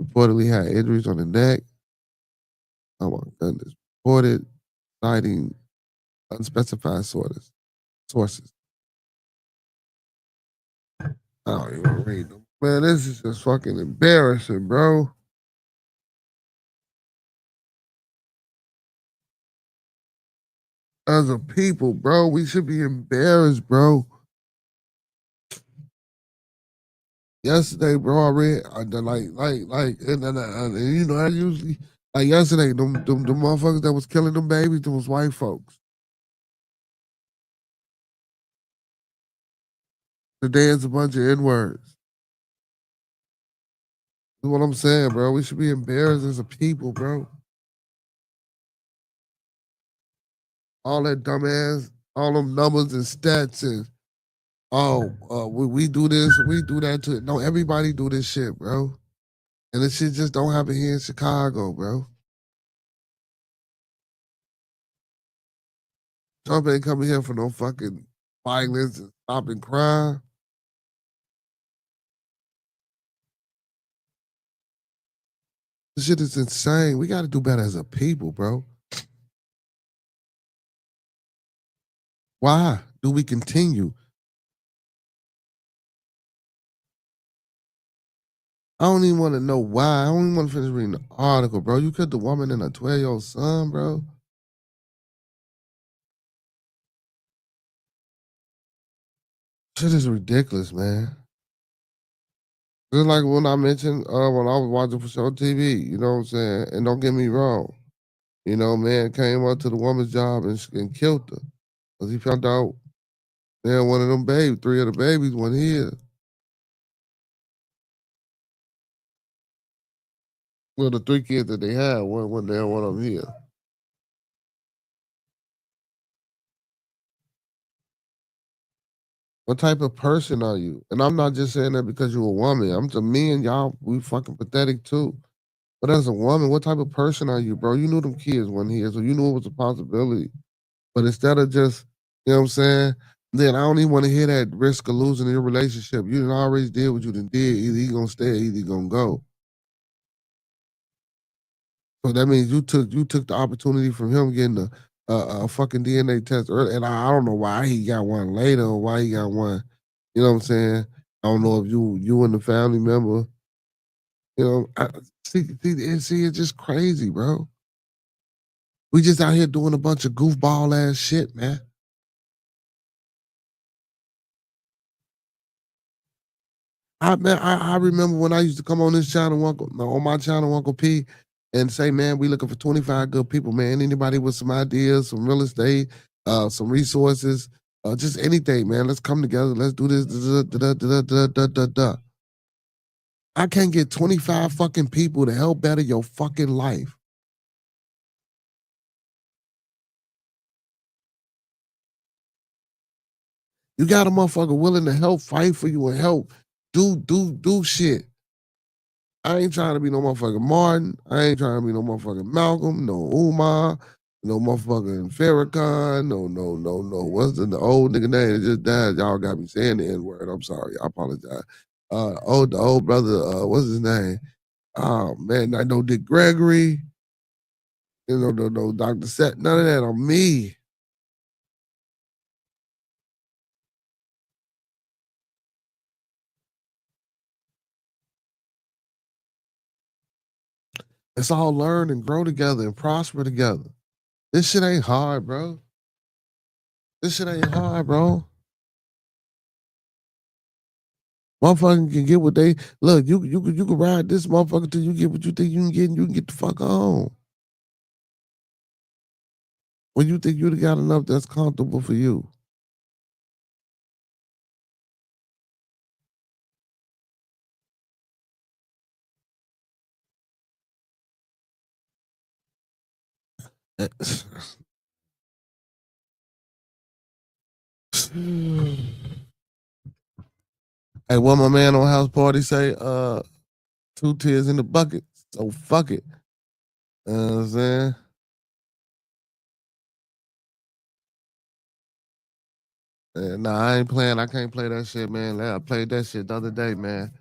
[SPEAKER 2] reportedly had injuries on the neck. Oh my goodness. Reported citing unspecified sources. I don't even read them. Man, this is just fucking embarrassing, bro. As a people, bro, we should be embarrassed, bro. Yesterday, bro, I read and you know, I usually like yesterday, them motherfuckers that was killing them babies, them was white folks. Today is a bunch of N-words. That's what I'm saying, bro. We should be embarrassed as a people, bro. All that dumbass, all them numbers and stats and we do this, we do that too. No, everybody do this shit, bro. And this shit just don't happen here in Chicago, bro. Trump ain't coming here for no fucking violence and stopping crime. This shit is insane. We got to do better as a people, bro. Why do we continue? I don't even want to know why. I don't even want to finish reading the article, bro. You killed the woman and a 12-year-old son, bro. Shit is ridiculous, man. Just like when I mentioned when I was watching for show TV, you know what I'm saying? And don't get me wrong, man came up to the woman's job and killed her. Because he found out, man, one of them babies, 3 of the babies wasn't his. Well, the 3 kids that they had, one there, one of them here. What type of person are you? And I'm not just saying that because you're a woman. I'm to me and y'all, we fucking pathetic too. But as a woman, what type of person are you, bro? You knew them kids wasn't here, so you knew it was a possibility. But instead of just, you know what I'm saying, then I don't even want to hear that risk of losing your relationship. You done already did what you done did. Either he gonna stay or either he gonna go. So that means you took the opportunity from him getting a fucking DNA test early, and I don't know why he got one later or why he got one. You know what I'm saying? I don't know if you and the family member. See, it's just crazy, bro. We just out here doing a bunch of goofball ass shit, man. I remember when I used to come on this channel, on my channel, Uncle P, and say, man, we looking for 25 good people, man. Anybody with some ideas, some real estate, some resources, just anything, man. Let's come together. Let's do this. I can't get 25 fucking people to help better your fucking life. You got a motherfucker willing to help fight for you and help do shit. I ain't trying to be no motherfucking Martin. I ain't trying to be no motherfucking Malcolm, no Umar. No motherfucking Farrakhan. No. What's the old nigga name that just died? Y'all got me saying the N-word. I'm sorry. I apologize. The old brother, what's his name? Oh man, I know Dick Gregory. No, Dr. Set. None of that on me. Let's all learn and grow together and prosper together. This shit ain't hard, bro. This shit ain't hard, bro. Motherfucker can get what they look. You can ride this motherfucker till you get what you think you can get, and you can get the fuck on. When you think you got enough that's comfortable for you. Hey, what my man on house party say? 2 tears in the bucket. So fuck it. You know what I'm saying? Nah, I ain't playing. I can't play that shit, man. I played that shit the other day, man.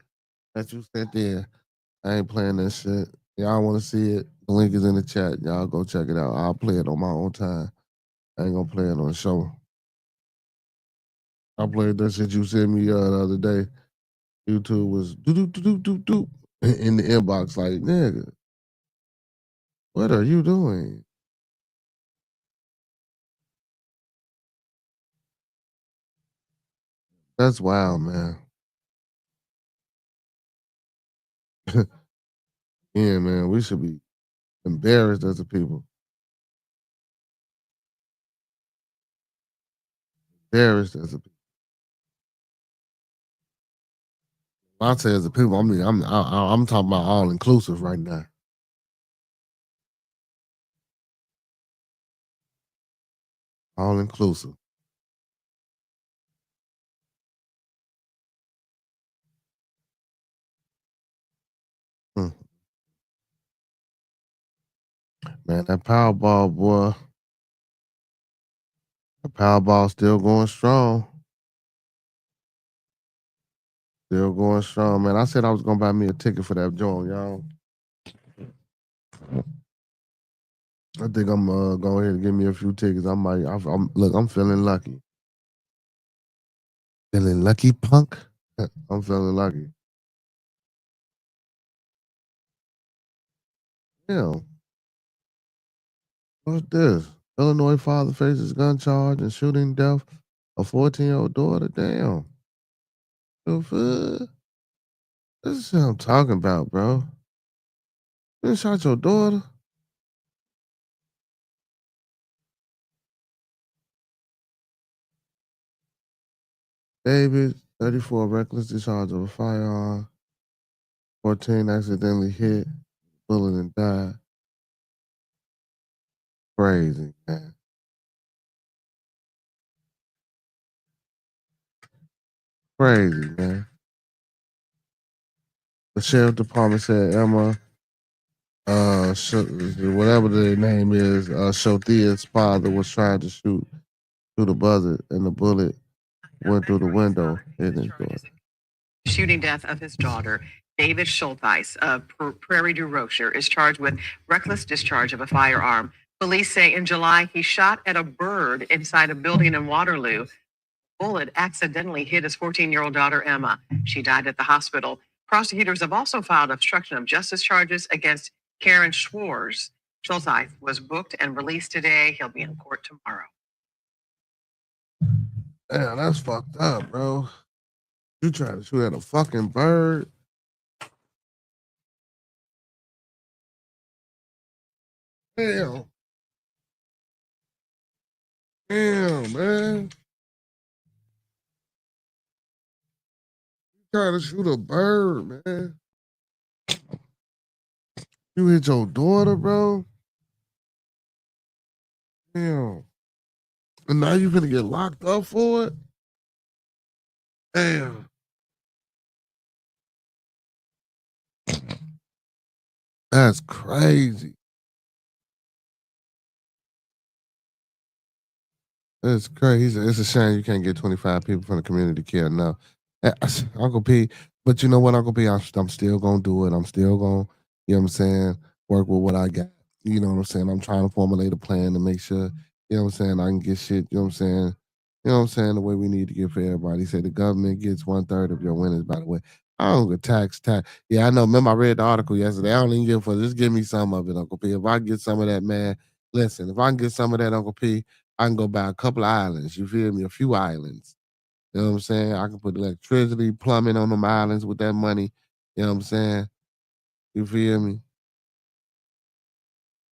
[SPEAKER 2] That you sent there. I ain't playing that shit. Y'all want to see it? The link is in the chat. Y'all go check it out. I'll play it on my own time. I ain't gonna play it on the show. I played that shit you sent me the other day. YouTube was do in the inbox like, nigga, what are you doing? That's wild, man. Yeah, man, we should be embarrassed as a people. Embarrassed as a people. When I say as a people, I mean I'm talking about all inclusive right now. All inclusive. Hmm. Man, that Powerball, boy. The Powerball still going strong. Still going strong, man. I said I was gonna buy me a ticket for that joint, y'all. I think I'm going ahead and give me a few tickets. I'm feeling lucky. Feeling lucky, punk. I'm feeling lucky. Yeah. What's this? Illinois father faces gun charge and shooting death a 14-year-old daughter. Damn. The fuck? This is what I'm talking about, bro. You shot your daughter? David, 34, reckless discharge of a firearm. 14 accidentally hit, bullet and died. Crazy, man. Crazy, man. The sheriff department said Emma, whatever the name is, Shothea's father was trying to shoot through the buzzer, and the bullet went through the window, hitting his daughter.
[SPEAKER 3] Shooting death of his daughter, David Schultheis of Prairie du Rocher, is charged with reckless discharge of a firearm. Police say in July he shot at a bird inside a building in Waterloo. Bullet accidentally hit his 14-year-old daughter, Emma. She died at the hospital. Prosecutors have also filed obstruction of justice charges against Karen Schwartz. Schultheis was booked and released today. He'll be in court tomorrow.
[SPEAKER 2] Damn, that's fucked up, bro. You trying to shoot at a fucking bird? Damn. Damn, man. You trying to shoot a bird, man. You hit your daughter, bro. Damn. And now you gonna get locked up for it? Damn. That's crazy. It's crazy. It's a shame you can't get 25 people from the community care. No, Uncle P. But you know what, Uncle P? I'm still gonna do it. I'm still gonna, you know what I'm saying, work with what I got. You know what I'm saying? I'm trying to formulate a plan to make sure, you know what I'm saying, I can get shit, you know what I'm saying? You know what I'm saying? The way we need to get for everybody. He said the government gets 1/3 of your winnings, by the way. I don't get tax. Yeah, I know. Remember, I read the article yesterday. I don't even give a fuck. Just give me some of it, Uncle P. If I get some of that, man, listen, if I can get some of that, Uncle P, I can go buy a couple of islands. You feel me? A few islands. You know what I'm saying? I can put electricity, plumbing on them islands with that money. You know what I'm saying? You feel me?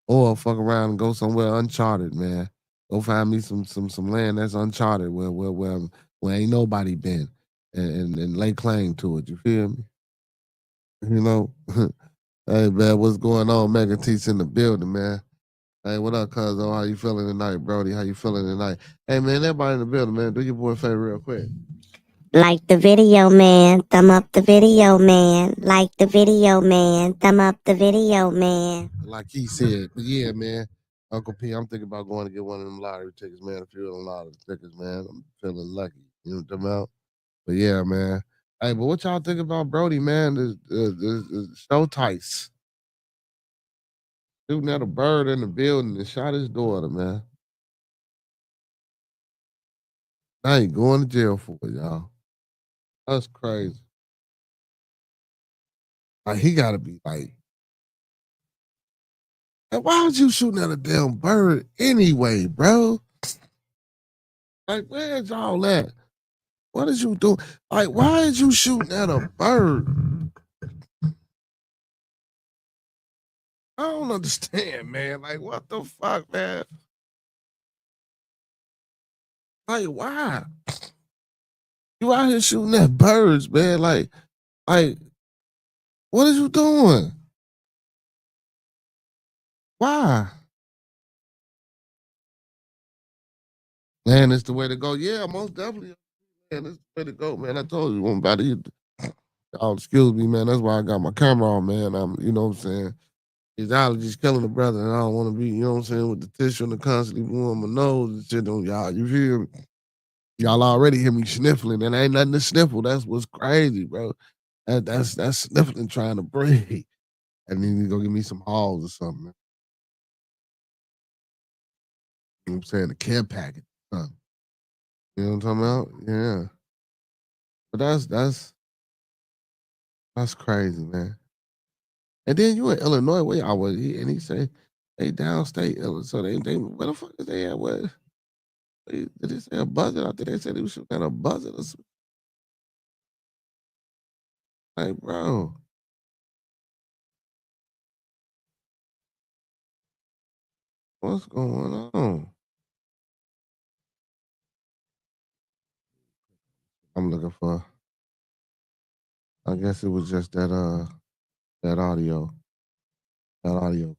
[SPEAKER 2] Or fuck around and go somewhere uncharted, man. Go find me some land that's uncharted where ain't nobody been and lay claim to it. You feel me? You know? Hey man, what's going on? Megan T's in the building, man. Hey, what up, cuz? How you feeling tonight, Brody? How you feeling tonight? Hey man, everybody in the building, man. Do your boy a favor real quick.
[SPEAKER 4] Like the video, man. Thumb up the video, man. Like the video, man. Thumb up the video, man.
[SPEAKER 2] Like he said. But yeah, man. Uncle P, I'm thinking about going to get one of them lottery tickets, man. A few of them lottery tickets, man. I'm feeling lucky. You know what I'm talking about? But yeah, man. Hey, but what y'all think about Brody, man? The show tights. Shooting at a bird in the building and shot his daughter, man. I ain't going to jail for it, y'all. That's crazy. Like, he gotta be like, why was you shooting at a damn bird anyway, bro? Like, where's y'all at? What is you doing? Like, why is you shooting at a bird? I don't understand, man. Like, what the fuck, man? Like, why? You out here shooting at birds, man. Like, what is you doing? Why? Man, it's the way to go. Yeah, most definitely. Man, it's the way to go, man. I told you, I'm about to eat. Oh, excuse me, man. That's why I got my camera on, man. You know what I'm saying? His allergies killing the brother, and I don't want to be, you know what I'm saying, with the tissue and the constantly blowing my nose and shit on y'all. You feel me? Y'all already hear me sniffling, and ain't nothing to sniffle. That's what's crazy, bro. That's sniffling trying to breathe. And then you go give me some halls or something. Man. You know what I'm saying? The care package. Something. You know what I'm talking about? Yeah. But that's crazy, man. And then you in Illinois, where y'all was, and he say they downstate, so they where the fuck is they at? What? Did they say a buzzard? I think they said he was shooting at a buzzard or something. Like, bro. What's going on? I'm looking for. I guess it was just that audio. That audio.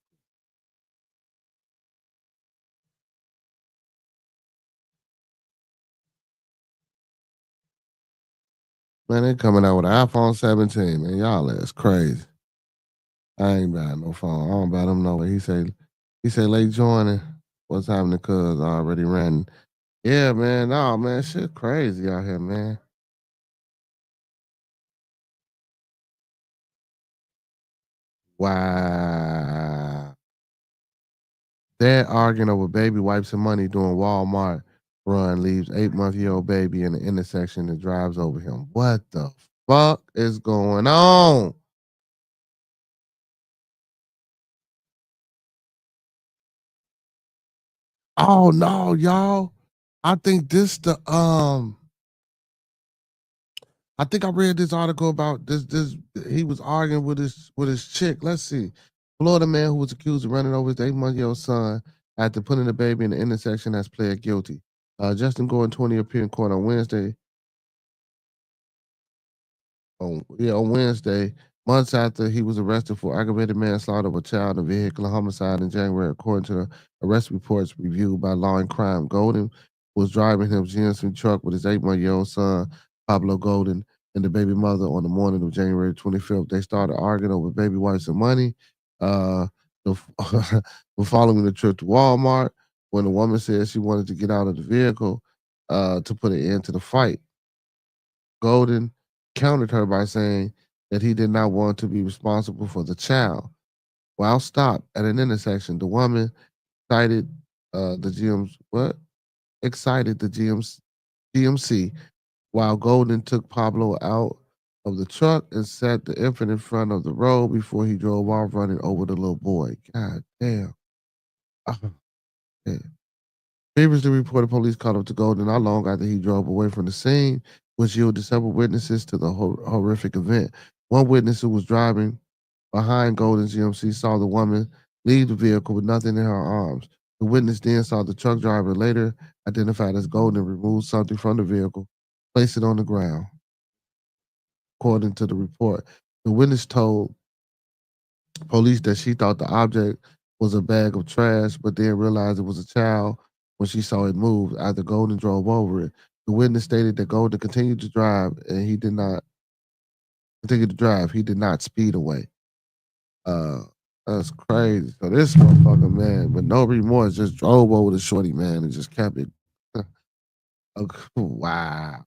[SPEAKER 2] Man, they coming out with an iPhone 17, man. Y'all that's crazy. I ain't buying no phone. I don't buy them no way. He say late joining. What's happening, cuz I already ran. Yeah, man. No, man, shit crazy out here, man. Wow. Dad arguing over baby wipes and money during Walmart run leaves 8-month-old baby in the intersection and drives over him. What the fuck is going on? Oh no, y'all. I think I think I read this article about this he was arguing with his chick. Let's see. Florida man who was accused of running over his 8-month-old son after putting the baby in the intersection has pled guilty. Justin Gordon 20 appeared in court on Wednesday. On Wednesday, months after he was arrested for aggravated manslaughter of a child and vehicular homicide in January, according to the arrest reports reviewed by Law and Crime. Golden was driving his GMC truck with his 8-month-old son, Pablo Golden, and the baby mother on the morning of January 25th. They started arguing over baby wipes and money. Uh, the, following the trip to Walmart, when the woman said she wanted to get out of the vehicle to put an end to the fight. Golden countered her by saying that he did not want to be responsible for the child. While stopped at an intersection, the woman cited the GM's what? Excited the GMC while Golden took Pablo out of the truck and set the infant in front of the road before he drove off running over the little boy. God damn. Yeah. Previously reported police caught up to Golden not long after he drove away from the scene, which yielded several witnesses to the horrific event. One witness who was driving behind Golden's GMC saw the woman leave the vehicle with nothing in her arms. The witness then saw the truck driver, later identified as Golden, remove something from the vehicle, place it on the ground. According to the report, the witness told police that she thought the object was a bag of trash, but then realized it was a child when she saw it move after Golden drove over it. The witness stated that Golden continued to drive and he did not speed away. That's crazy. So this motherfucker, man, with no remorse, just drove over the shorty, man, and just kept it. Wow.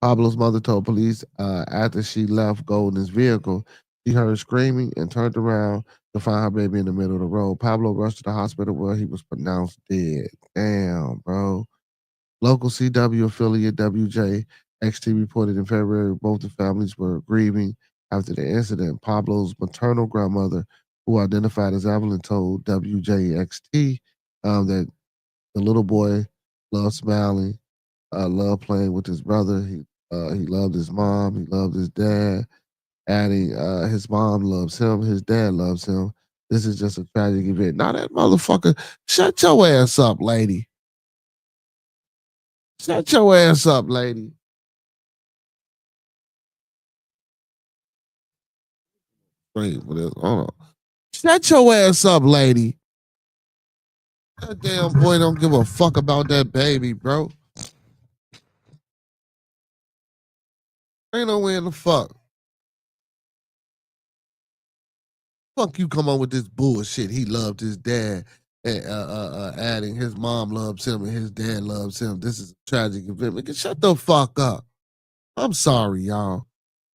[SPEAKER 2] Pablo's mother told police after she left Golden's vehicle, she heard screaming and turned around to find her baby in the middle of the road. Pablo rushed to the hospital where he was pronounced dead. Damn, bro. Local CW affiliate WJXT reported in February both the families were grieving after the incident. Pablo's maternal grandmother, who identified as Evelyn, told WJXT that the little boy loved smiling, loved playing with his brother. He loved his mom. He loved his dad. Adding, his mom loves him. His dad loves him. This is just a tragic event. Now that motherfucker, shut your ass up, lady. Shut your ass up, lady. Wait for this. Hold on. Shut your ass up, lady. That damn boy don't give a fuck about that baby, bro. Ain't no way in the fuck. Fuck you come on with this bullshit. He loved his dad. And adding his mom loves him and his dad loves him. This is a tragic event. Man, shut the fuck up. I'm sorry, y'all.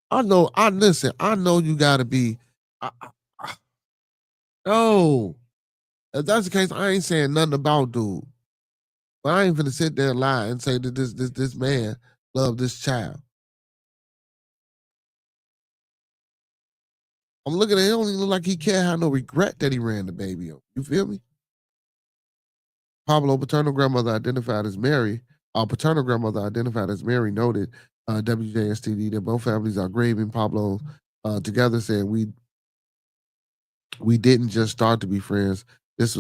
[SPEAKER 2] I know you gotta be. No. If that's the case, I ain't saying nothing about dude. But I ain't finna sit there and lie and say that this man loved this child. I'm looking at him, don't even look like he can't have no regret that he ran the baby up. You feel me? Pablo paternal grandmother identified as Mary. Our paternal grandmother identified as Mary noted WJSTD that both families are grieving. Pablo together said we didn't just start to be friends. This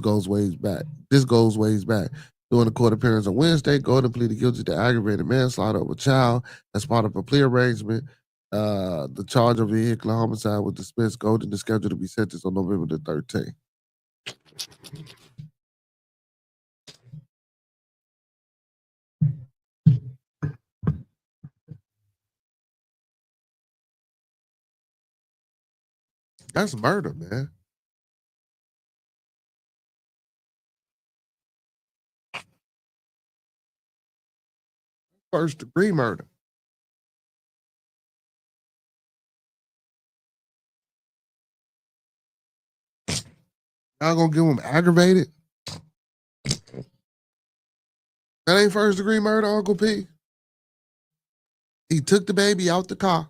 [SPEAKER 2] goes ways back. During the court appearance on Wednesday, Golden pleaded guilty to aggravated manslaughter of a child as part of a plea arrangement. The charge of vehicular homicide was dismissed. Golden is scheduled to be sentenced on November the 13th. That's murder, man. First degree murder. Y'all gonna give him aggravated? That ain't first degree murder, Uncle P. He took the baby out the car.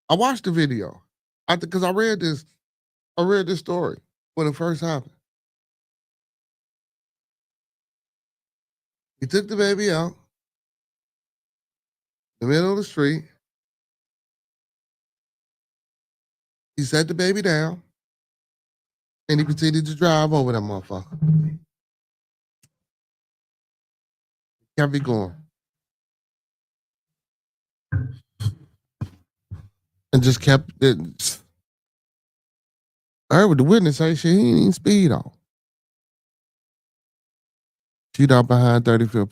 [SPEAKER 2] I watched the video because I read this story when it first happened. He took the baby out in the middle of the street. He set the baby down, and he proceeded to drive over that motherfucker. Kept it going. And just kept it. I heard what the witness say, shit, he ain't even speed off. Shoot out behind 35th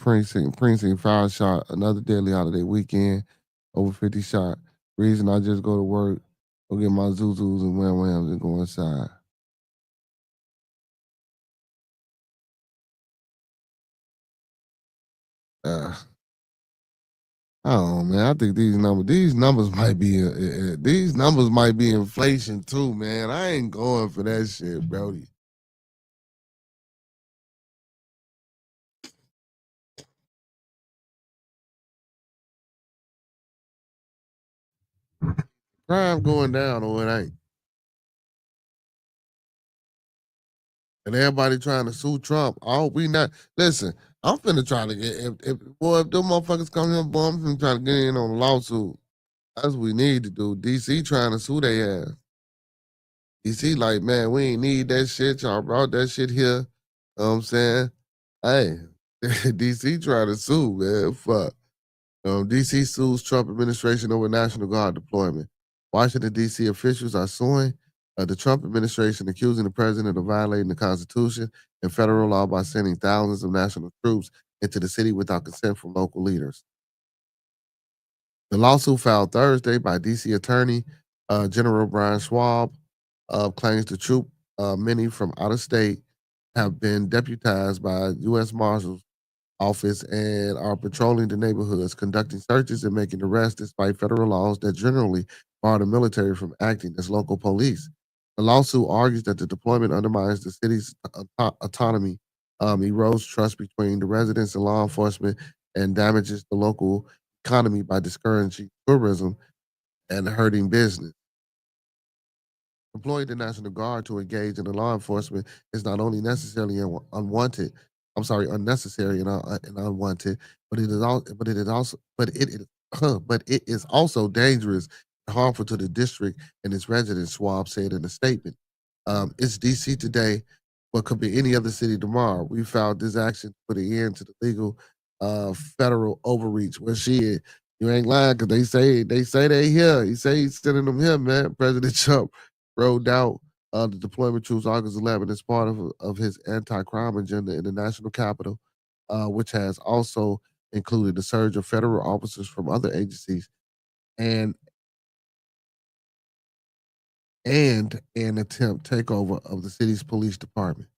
[SPEAKER 2] Precinct, 5 shot, another deadly holiday weekend, over 50 shot. Reason I just go to work, go get my Zuzus and Wham Whams and go inside. Uh, oh man, I think these numbers might be these numbers might be inflation too, man. I ain't going for that shit, Brody. Crime going down or it ain't. And everybody trying to sue Trump. Oh, we not listen. I'm finna try to get if them motherfuckers come here, boy, I'm finna try to get in on a lawsuit. That's what we need to do. DC trying to sue their ass. DC like, man, we ain't need that shit. Y'all brought that shit here. You know what I'm saying? Hey, DC trying to sue, man. Fuck. DC sues Trump administration over National Guard deployment. Washington, D.C. officials are suing the Trump administration, accusing the president of violating the Constitution and federal law by sending thousands of national troops into the city without consent from local leaders. The lawsuit filed Thursday by D.C. Attorney General Brian Schwab claims the troop, many from out of state, have been deputized by U.S. Marshals Office and are patrolling the neighborhoods, conducting searches and making arrests despite federal laws that generally bar the military from acting as local police. The lawsuit argues that the deployment undermines the city's autonomy, erodes trust between the residents and law enforcement, and damages the local economy by discouraging tourism and hurting business. Employing the National Guard to engage in the law enforcement is not only necessarily unnecessary and unwanted, but it is all, but it is also, but it is, but it is also dangerous and harmful to the district and its residents. Schwab said in a statement. It's DC today, but could be any other city tomorrow. We filed this action to put an end to the legal federal overreach. Well, shit, you ain't lying because they say they here. He say he's sending them here, man. President Trump rolled out the deployment troops August 11 as part of his anti-crime agenda in the national capital, which has also included the surge of federal officers from other agencies and an attempt takeover of the city's police department.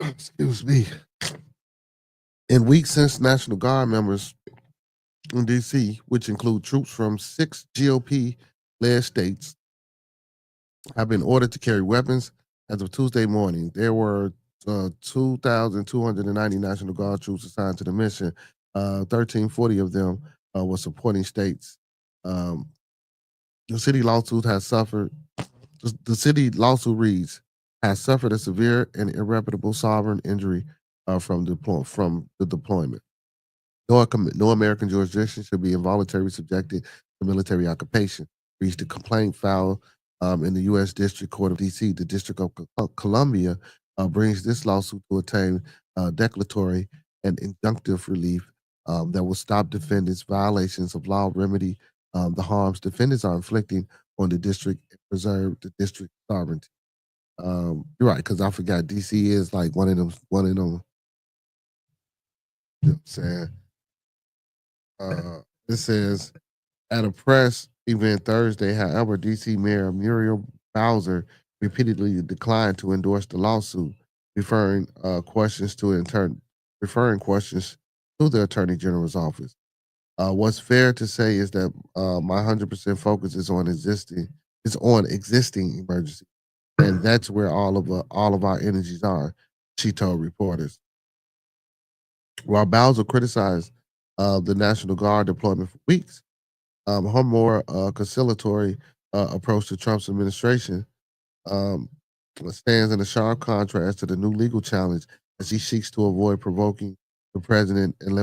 [SPEAKER 2] Excuse me. In weeks since National Guard members in D.C., which include troops from 6 GOP-led states, have been ordered to carry weapons. As of Tuesday morning, there were 2,290 National Guard troops assigned to the mission. 1,340 of them were supporting states. The city lawsuit has suffered. The city lawsuit reads has suffered a severe and irreparable sovereign injury from the deployment. No American jurisdiction should be involuntarily subjected to military occupation. Reached a complaint filed in the U.S. District Court of D.C. The District of Columbia brings this lawsuit to attain declaratory and injunctive relief that will stop defendants' violations of law, remedy the harms defendants are inflicting on the district, and preserve the district sovereignty. You're right, because I forgot D.C. is like one of them. You know what I'm saying? It says at a press event Thursday, however, D.C. Mayor Muriel Bowser repeatedly declined to endorse the lawsuit, referring questions to the Attorney General's office. What's fair to say is that my 100% focus is on existing emergency, and that's where all of our energies are. She told reporters. While Bowser criticized the National Guard deployment for weeks, her more conciliatory approach to Trump's administration um, stands in a sharp contrast to the new legal challenge as he seeks to avoid provoking the president and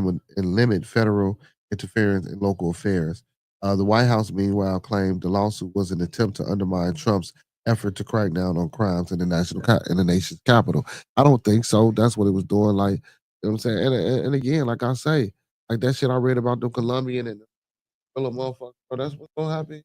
[SPEAKER 2] limit federal interference in local affairs. The White House, meanwhile, claimed the lawsuit was an attempt to undermine Trump's effort to crack down on crimes in the nation's capital. I don't think so. That's what it was doing. Like, you know what I'm saying? And again, like I say, like that shit I read about the Colombian and the motherfucker. Oh, that's what's gonna happen.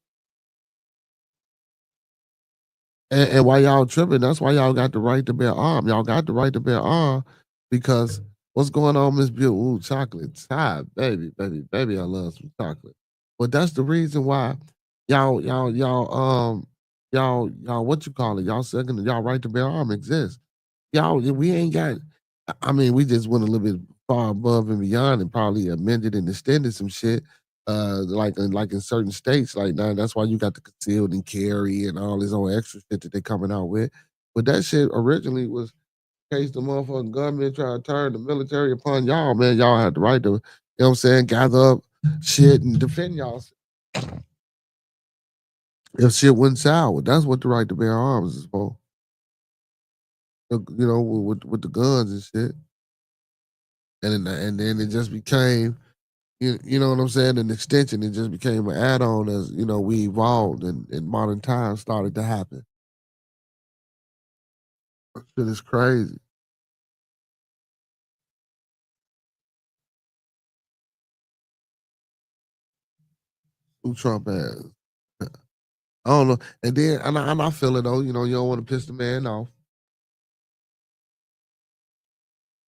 [SPEAKER 2] And why y'all tripping, that's why y'all got the right to bear arms. Y'all got the right to bear arms because what's going on, Miss Bill? Ooh, chocolate. Hi, baby, I love some chocolate. But that's the reason why y'all y'all, what you call it? Y'all second, y'all right to bear arm exists. Y'all, we ain't got. I mean, we just went a little bit far above and beyond, and probably amended and extended some shit. Like in certain states, like now, that's why you got the concealed and carry and all this old extra shit that they coming out with. But that shit originally was in case the motherfucking government try to turn the military upon y'all, man. Y'all had the right to, you know what I'm saying, gather up shit and defend y'all if shit went sour. That's what the right to bear arms is for. You know, with the guns and shit. And then it just became, you know what I'm saying, an extension. It just became an add-on as, you know, we evolved and modern times started to happen. Shit is crazy. Who Trump has? I don't know. And then, and I feel it though, you know, you don't want to piss the man off.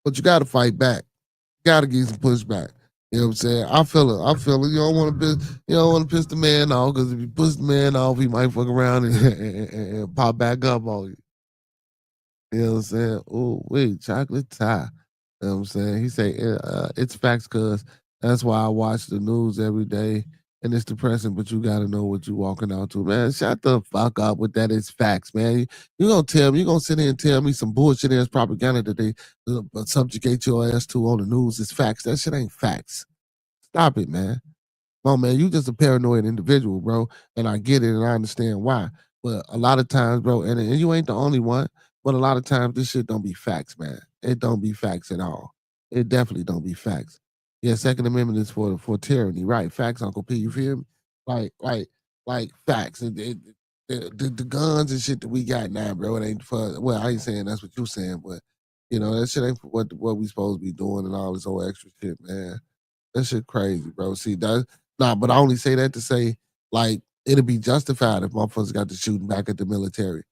[SPEAKER 2] But you got to fight back. You got to get some pushback. You know what I'm saying? I feel it. I feel it. You don't want to piss the man off because if you push the man off, he might fuck around and pop back up on you. You know what I'm saying? Oh, wait, chocolate tie. You know what I'm saying? He say, it's facts, cuz that's why I watch the news every day. And it's depressing, but you gotta know what you walking out to, man. Shut the fuck up with that. It's facts, man. You gonna tell me, you gonna sit here and tell me some bullshit ass propaganda that they subjugate your ass to on the news. It's facts. That shit ain't facts. Stop it, man. Oh man, you just a paranoid individual, bro. And I get it and I understand why. But a lot of times, bro, and you ain't the only one, but a lot of times this shit don't be facts, man. It don't be facts at all. It definitely don't be facts. Yeah, Second Amendment is for tyranny, right? Facts, Uncle P. You feel me? Like, like, like facts. The guns and shit that we got now, bro. It ain't for. Well, I ain't saying that's what you saying, but you know that shit ain't for what we supposed to be doing and all this old extra shit, man. That shit crazy, bro. See, but I only say that to say, like, it'll be justified if motherfuckers got to shooting back at the military.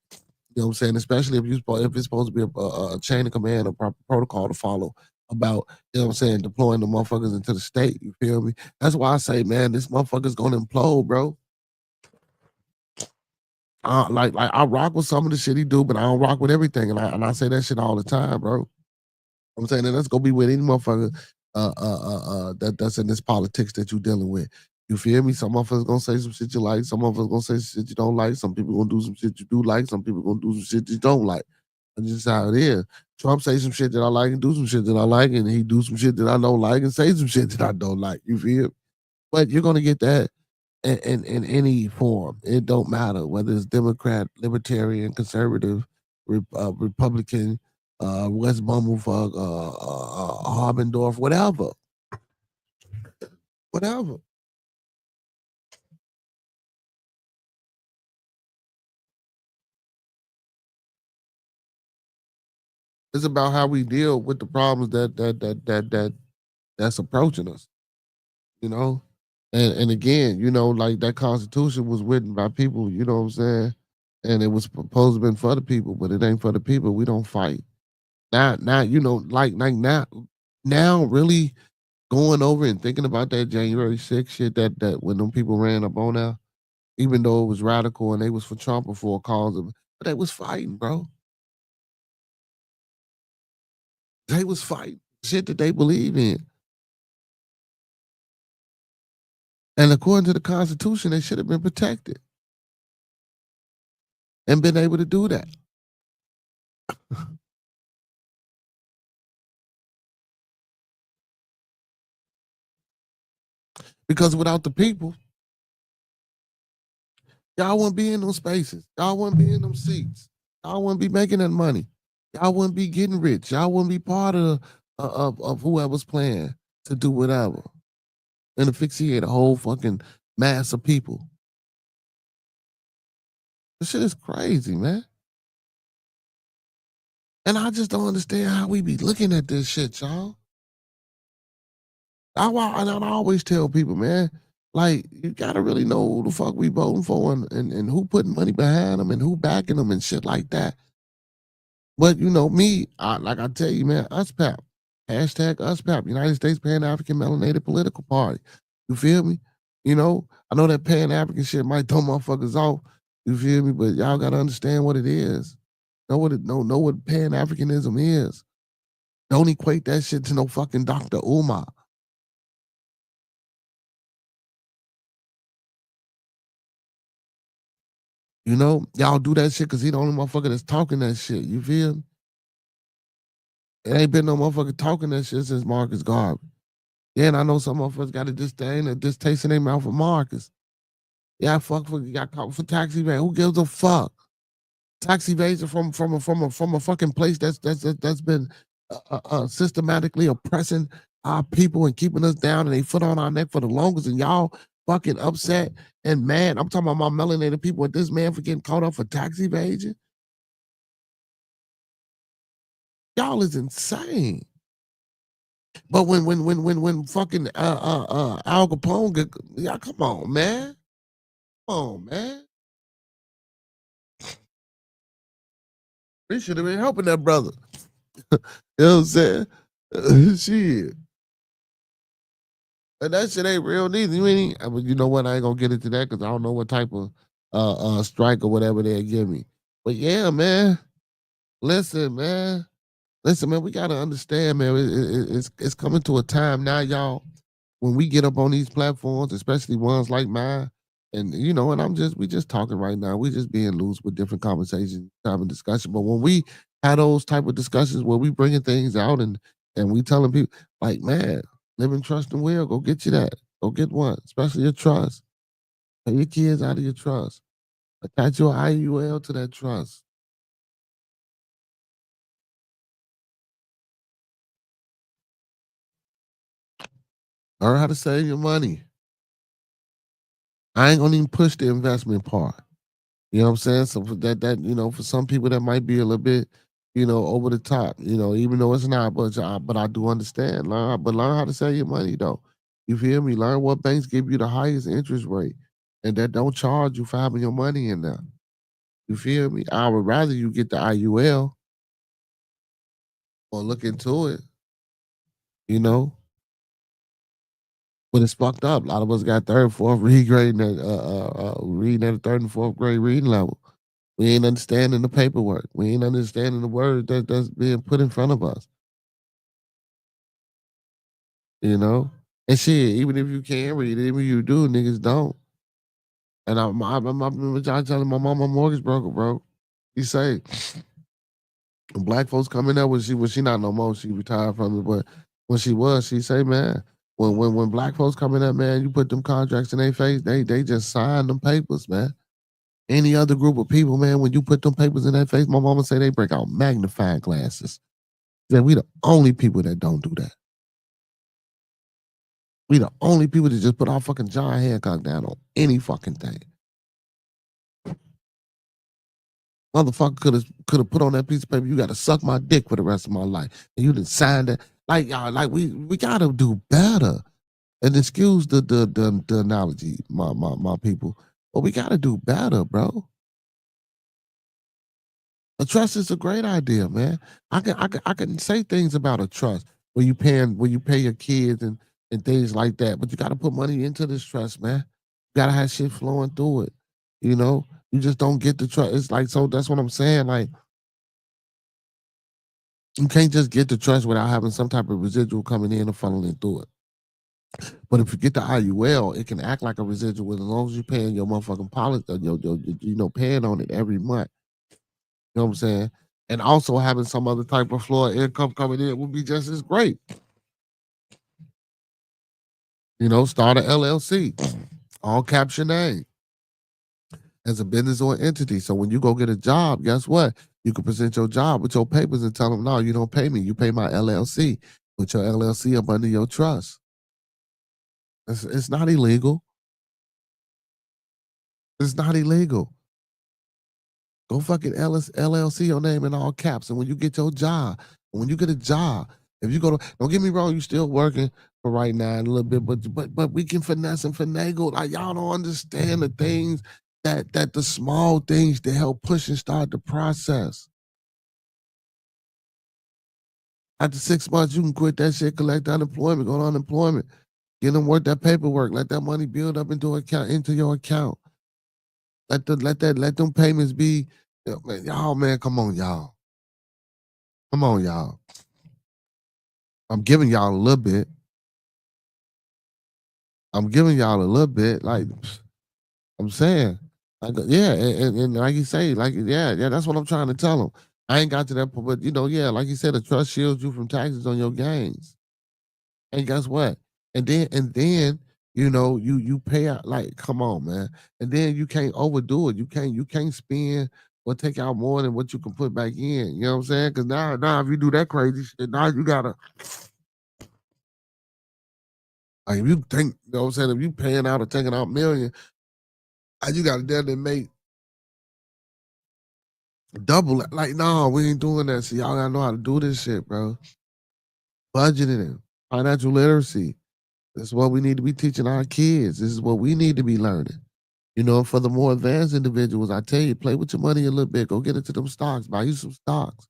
[SPEAKER 2] You know what I'm saying? Especially if it's supposed to be a chain of command, a proper protocol to follow about, you know what I'm saying, deploying the motherfuckers into the state. You feel me? That's why I say, man, this motherfucker's gonna implode, bro. Like I rock with some of the shit he do, but I don't rock with everything, and I say that shit all the time, bro. I'm saying that that's gonna be with any motherfucker that's in this politics that you dealing with. You feel me? Some motherfuckers gonna say some shit you like, some motherfuckers gonna say some shit you don't like, some people gonna do some shit you do like, some people gonna do some shit you don't like. That's just how it is. Trump say some shit that I like and do some shit that I like, and he do some shit that I don't like and say some shit that I don't like. You feel me? But you're gonna get that in any form. It don't matter whether it's Democrat, Libertarian, Conservative, Republican, West Bumblefuck, Harbendorf, whatever. It's about how we deal with the problems that's approaching us. You know, and again, you know, like that Constitution was written by people. You know what I'm saying? And it was supposed to have been for the people, but it ain't for the people. We don't fight. Now, you know, like now, really going over and thinking about that January 6th shit that when them people ran up on there, even though it was radical and they was for Trump or for a cause of, but they was fighting, bro. They was fighting shit that they believe in. And according to the Constitution, they should have been protected and been able to do that. Because without the people, y'all wouldn't be in those spaces. Y'all wouldn't be in them seats. Y'all wouldn't be making that money. Y'all wouldn't be getting rich. Y'all wouldn't be part of whoever's plan to do whatever and asphyxiate a whole fucking mass of people. This shit is crazy, man. And I just don't understand how we be looking at this shit, y'all. I always tell people, man, like, you gotta really know who the fuck we voting for and who putting money behind them and who backing them and shit like that. But you know, me, like I tell you, man, USPAP. Hashtag USPAP, United States Pan African Melanated Political Party. You feel me? You know, I know that Pan African shit might throw motherfuckers off, You feel me? But y'all gotta understand what it is. Know what Pan-Africanism is. Don't equate that shit to no fucking Dr. Umar. You know, y'all do that shit because he the only motherfucker that's talking that shit. You feel me? It ain't been no motherfucker talking that shit since Marcus Garvey. Yeah, and I know some motherfuckers got a disdain or distaste in their mouth for Marcus. Yeah, got caught for tax evasion. Who gives a fuck? Tax evasion from a fucking place that's been systematically oppressing our people and keeping us down and they foot on our neck for the longest, and y'all fucking upset and mad. I'm talking about my melanated people with this man for getting caught up for tax evasion. Y'all is insane. But when fucking Al Capone get, yeah, come on, man. Come on, man. We should have been helping that brother. You know what I'm saying? Shit. And that shit ain't real neither. You know what? I ain't gonna get into that because I don't know what type of strike or whatever they'll give me. But yeah, man. Listen, man. We gotta understand, man. It's coming to a time now, y'all, when we get up on these platforms, especially ones like mine, and and we just talking right now. We just being loose with different conversations, having discussion. But when we had those type of discussions where we bringing things out and we telling people, like, man, live in trust and will, go get you that. Go get one, especially your trust. Pay your kids out of your trust. Attach your IUL to that trust. Learn how to save your money. I ain't gonna even push the investment part. You know what I'm saying? So for that, for some people that might be a little bit, over the top, even though it's not, but I do understand. Learn how to save your money though. You feel me? Learn what banks give you the highest interest rate and that don't charge you for having your money in there. You feel me? I would rather you get the IUL or look into it, you know. But it's fucked up. A lot of us got third, fourth reading at reading at a third and fourth grade reading level. We ain't understanding the paperwork. We ain't understanding the word that's being put in front of us. You know? And shit, even if you can read it, even if you do, niggas don't. And I remember telling my mom, my mortgage broker, bro. He say, black folks coming up when she not no more, she retired from it, but when she was, she say, man, when black folks coming up, man, you put them contracts in their face, they just sign them papers, man. Any other group of people, man, when you put them papers in their face, my mama say they break out magnifying glasses. Then we the only people that don't do that. We the only people that just put our fucking John Hancock down on any fucking thing. Motherfucker could have put on that piece of paper, you gotta suck my dick for the rest of my life. And you done signed that. Like, y'all, like we gotta do better. And excuse the analogy, my people. But we gotta do better, bro. A trust is a great idea, man. I can say things about a trust where you pay your kids and things like that. But you got to put money into this trust, man. You got to have shit flowing through it. You just don't get the trust. It's like, so that's what I'm saying. Like, you can't just get the trust without having some type of residual coming in and funneling through it. But if you get the IUL, it can act like a residual as long as you're paying your motherfucking policy, paying on it every month. You know what I'm saying? And also having some other type of floor income coming in would be just as great. Start an LLC, all caps your name as a business or entity. So when you go get a job, guess what? You can present your job with your papers and tell them, no, you don't pay me. You pay my LLC. Put your LLC up under your trust. It's not illegal. It's not illegal. Go fucking LLC your name in all caps. And when you get your job, when you get a job, if you go to, don't get me wrong, you still working for right now a little bit, but we can finesse and finagle. Like, y'all don't understand the things that the small things that help push and start the process. After 6 months, you can quit that shit, collect unemployment, go to unemployment, get them work that paperwork, let that money build up into your account. Let them payments be. Man, y'all, man, come on, y'all. Come on, y'all. I'm giving y'all a little bit. I'm giving y'all a little bit. Like I'm saying, like yeah, and like you say, like yeah, that's what I'm trying to tell them. I ain't got to that point, but yeah, like you said, the trust shields you from taxes on your gains. And guess what? And then you pay out. Like, come on, man. And then you can't overdo it. You can't spend or take out more than what you can put back in. You know what I'm saying? Because now if you do that crazy shit, now you gotta, like, if you think, you know what I'm saying, if you paying out or taking out million, you gotta then make double. Like, no, we ain't doing that. So y'all gotta know how to do this shit, bro. Budgeting, financial literacy. This is what we need to be teaching our kids. This is what we need to be learning. For the more advanced individuals, I tell you, play with your money a little bit. Go get into them stocks. Buy you some stocks.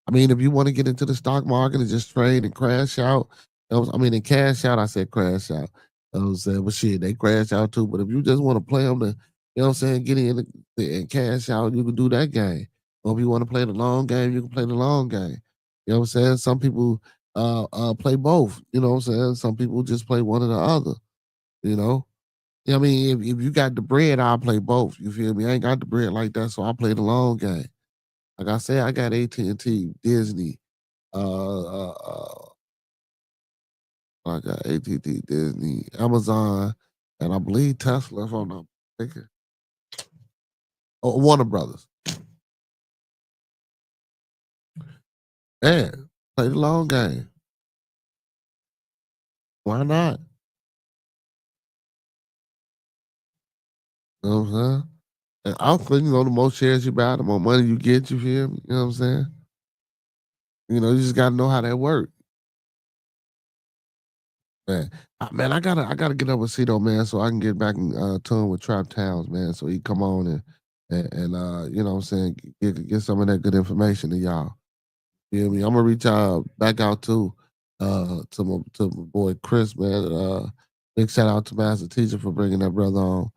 [SPEAKER 2] I mean, if you want to get into the stock market and just trade and crash out, and cash out, I said crash out. I was saying, well, shit, they crash out too. But if you just want to play them to, get in and cash out, you can do that game. Or if you want to play the long game, you can play the long game. You know what I'm saying? Some people play both. You know what I'm saying? Some people just play one or the other. You know? I mean, if you got the bread, I'll play both. You feel me? I ain't got the bread like that, so I play the long game. Like I said, I got AT&T, Disney, I got AT&T, Disney, Amazon, and I believe Tesla. If I'm not mistaken, Warner Brothers. Man, play the long game. Why not? You know what I'm saying? And also, the more shares you buy, the more money you get. You feel me? You know what I'm saying? You just got to know how that works. Man, I gotta get up with Cito, man, so I can get back in tune with Trap Towns, man, so he come on and you know what I'm saying, get some of that good information to y'all. You know me? I'm gonna reach out back out to my boy Chris, man. Big shout out to Master Teacher for bringing that brother on.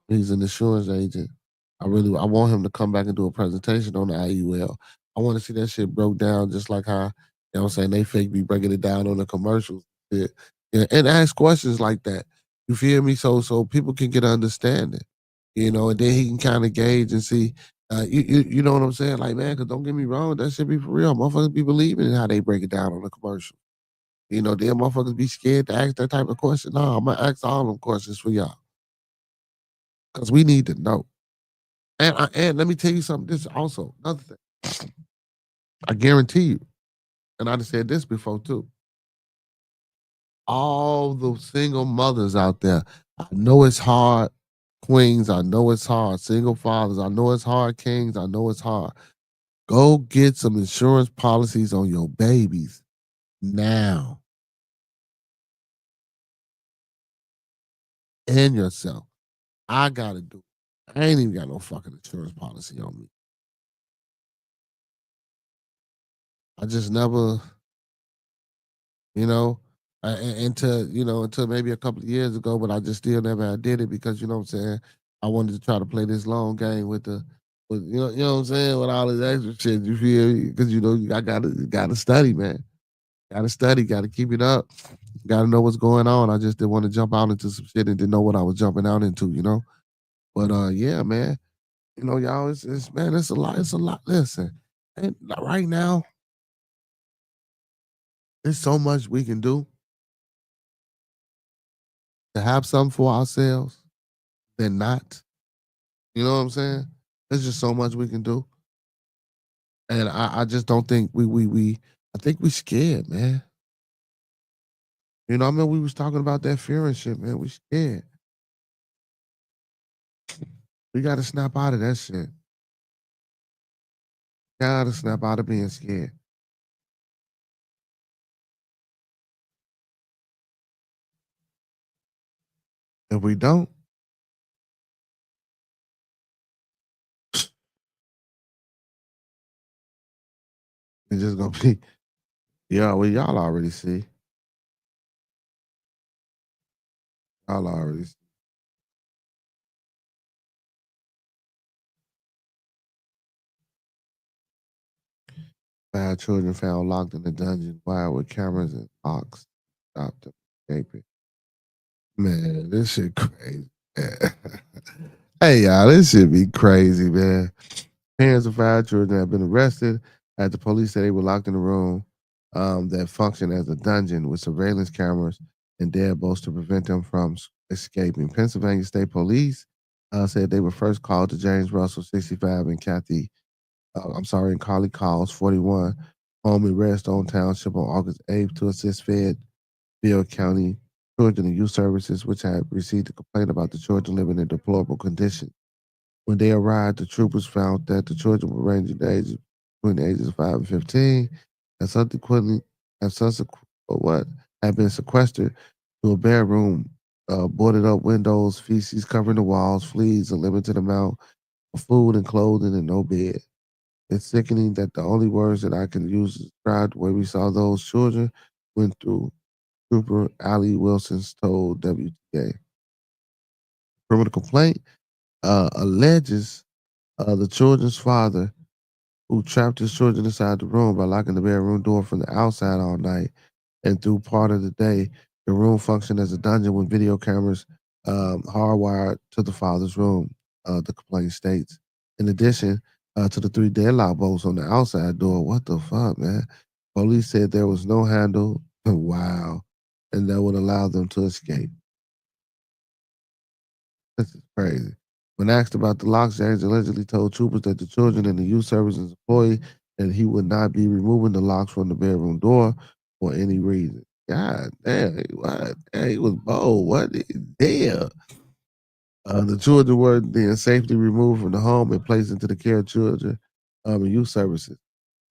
[SPEAKER 2] He's an insurance agent. I want him to come back and do a presentation on the IUL. I want to see that shit broke down just like how, what I'm saying, they fake be breaking it down on the commercials. Yeah, and ask questions like that. You feel me? So people can get an understanding. And then he can kind of gauge and see. You know what I'm saying? Like, man, because don't get me wrong, that should be for real. Motherfuckers be believing in how they break it down on the commercial. Then motherfuckers be scared to ask that type of question. No, I'm gonna ask all them questions for y'all because we need to know. And let me tell you something. This is also another thing. I guarantee you, and I just said this before too. All the single mothers out there, I know it's hard. Queens, I know it's hard. Single fathers, I know it's hard. Kings, I know it's hard. Go get some insurance policies on your babies now and yourself. I gotta do it. I ain't even got no fucking insurance policy on me. I just never, you know, until maybe a couple of years ago, but I just still never did it because what I'm saying, I wanted to try to play this long game with what I'm saying, with all this extra shit. You feel me? Because I gotta study, man. Gotta study, gotta keep it up. Gotta know what's going on. I just didn't want to jump out into some shit and didn't know what I was jumping out into. But yeah, man. Y'all, it's man, it's a lot. It's a lot. Listen, and right now, there's so much we can do to have something for ourselves than not. You know what I'm saying? There's just so much we can do. And I just don't think we I think we scared, man. I mean, we was talking about that fear and shit, man. We scared. We gotta snap out of that shit. Gotta snap out of being scared. If we don't, it's just gonna be, yeah, well, y'all already see. Y'all already see. 5 children found locked in the dungeon, wired with cameras and locks. Stopped them escaping. Man, this shit crazy. Hey, y'all, this shit be crazy, man. Parents of 5 children have been arrested after police said they were locked in a room that functioned as a dungeon with surveillance cameras and deadbolts to prevent them from escaping. Pennsylvania State Police said they were first called to James Russell, 65, and and Carly Calls, 41, home in Redstone Township on August 8th to assist Fayetteville County Children and Youth Services, which had received a complaint about the children living in deplorable conditions. When they arrived, the troopers found that the children were ranging between the ages of 5 and 15, and had been sequestered to a bedroom, boarded up windows, feces covering the walls, fleas, a limited amount of food and clothing, and no bed. It's sickening that the only words that I can use to describe the way we saw those children went through. Trooper Ali Wilson's told WTA. Criminal complaint alleges the children's father, who trapped his children inside the room by locking the bedroom door from the outside all night and through part of the day. The room functioned as a dungeon with video cameras hardwired to the father's room, the complaint states. In addition to the 3 deadlock bolts on the outside door, what the fuck, man? Police said there was no handle. Wow. And that would allow them to escape. This is crazy. When asked about the locks, James allegedly told troopers that the children and the youth services employee that he would not be removing the locks from the bedroom door for any reason. God damn, what? He was bold. What? Damn. The children were then safely removed from the home and placed into the care of children and youth services.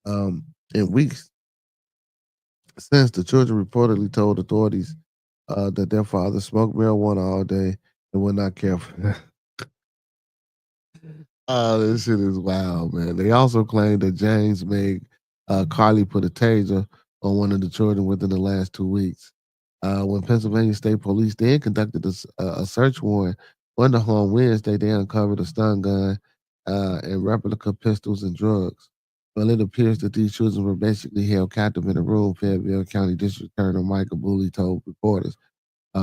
[SPEAKER 2] In weeks since, the children reportedly told authorities that their father smoked marijuana all day and would not care for them. Oh, this shit is wild, man. They also claimed that James made Carly put a taser on one of the children within the last 2 weeks. When Pennsylvania State Police then conducted a search warrant on the home Wednesday, they uncovered a stun gun and replica pistols and drugs. Well, it appears that these children were basically held captive in a room, Fayetteville County District Attorney Michael Booley told reporters.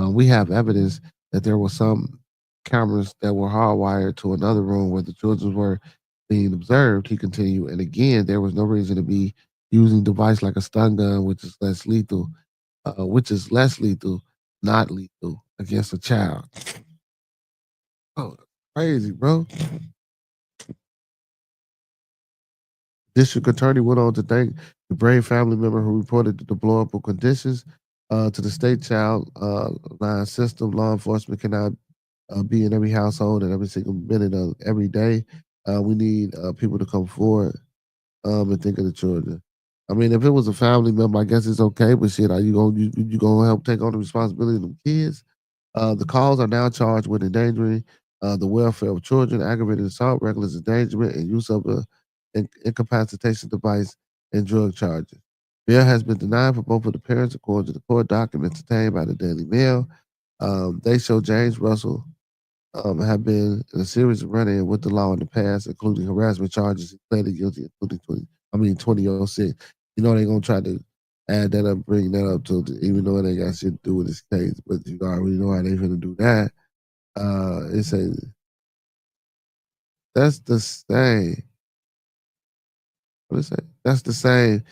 [SPEAKER 2] We have evidence that there were some cameras that were hardwired to another room where the children were being observed, he continued. And again, there was no reason to be using a device like a stun gun, which is less lethal, not lethal against a child. Oh, crazy, bro. District Attorney went on to thank the brave family member who reported the deplorable conditions to the state child line system. Law enforcement cannot be in every household and every single minute of every day. We need people to come forward and think of the children. I mean, if it was a family member, I guess it's okay. But shit, are you gonna help take on the responsibility of the kids? The calls are now charged with endangering the welfare of children, aggravated assault, reckless endangerment, and use of a incapacitation device and drug charges. Bail has been denied for both of the parents, according to the court documents obtained by the Daily Mail. They show James Russell have been in a series of run-in with the law in the past, including harassment charges. He pleaded guilty in 2006. You know they're gonna try to add that up, bring that up to even though they got shit to do with this case, but you already know how they're gonna do that. It's a that's the same. What is that? That's the same.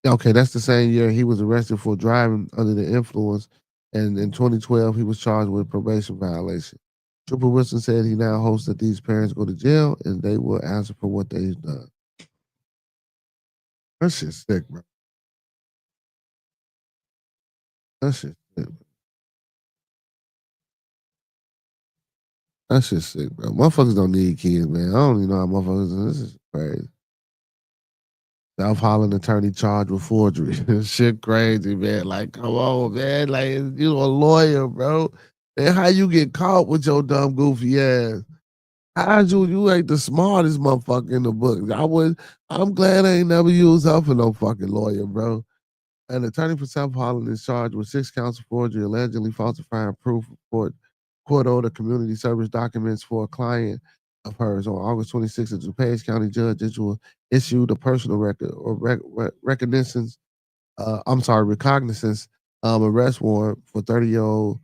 [SPEAKER 2] Okay, that's the same year he was arrested for driving under the influence, and in 2012 he was charged with probation violation. Trooper Wilson said he now hopes that these parents go to jail and they will answer for what they've done. That shit's sick, bro. That shit's sick. That shit's sick, bro. Motherfuckers don't need kids, man. I don't even know how motherfuckers. This is crazy. South Holland attorney charged with forgery. Shit crazy, man. Like, come on, man. Like, you a lawyer, bro. And how you get caught with your dumb goofy ass? How you ain't the smartest motherfucker in the book. I'm glad I ain't never used her for no fucking lawyer, bro. An attorney for South Holland is charged with 6 counts of forgery, allegedly falsifying proof of court order community service documents for a client of hers. On August 26th, the DuPage County judge issued a personal record or recognizance. Recognizance arrest warrant for 30-year-old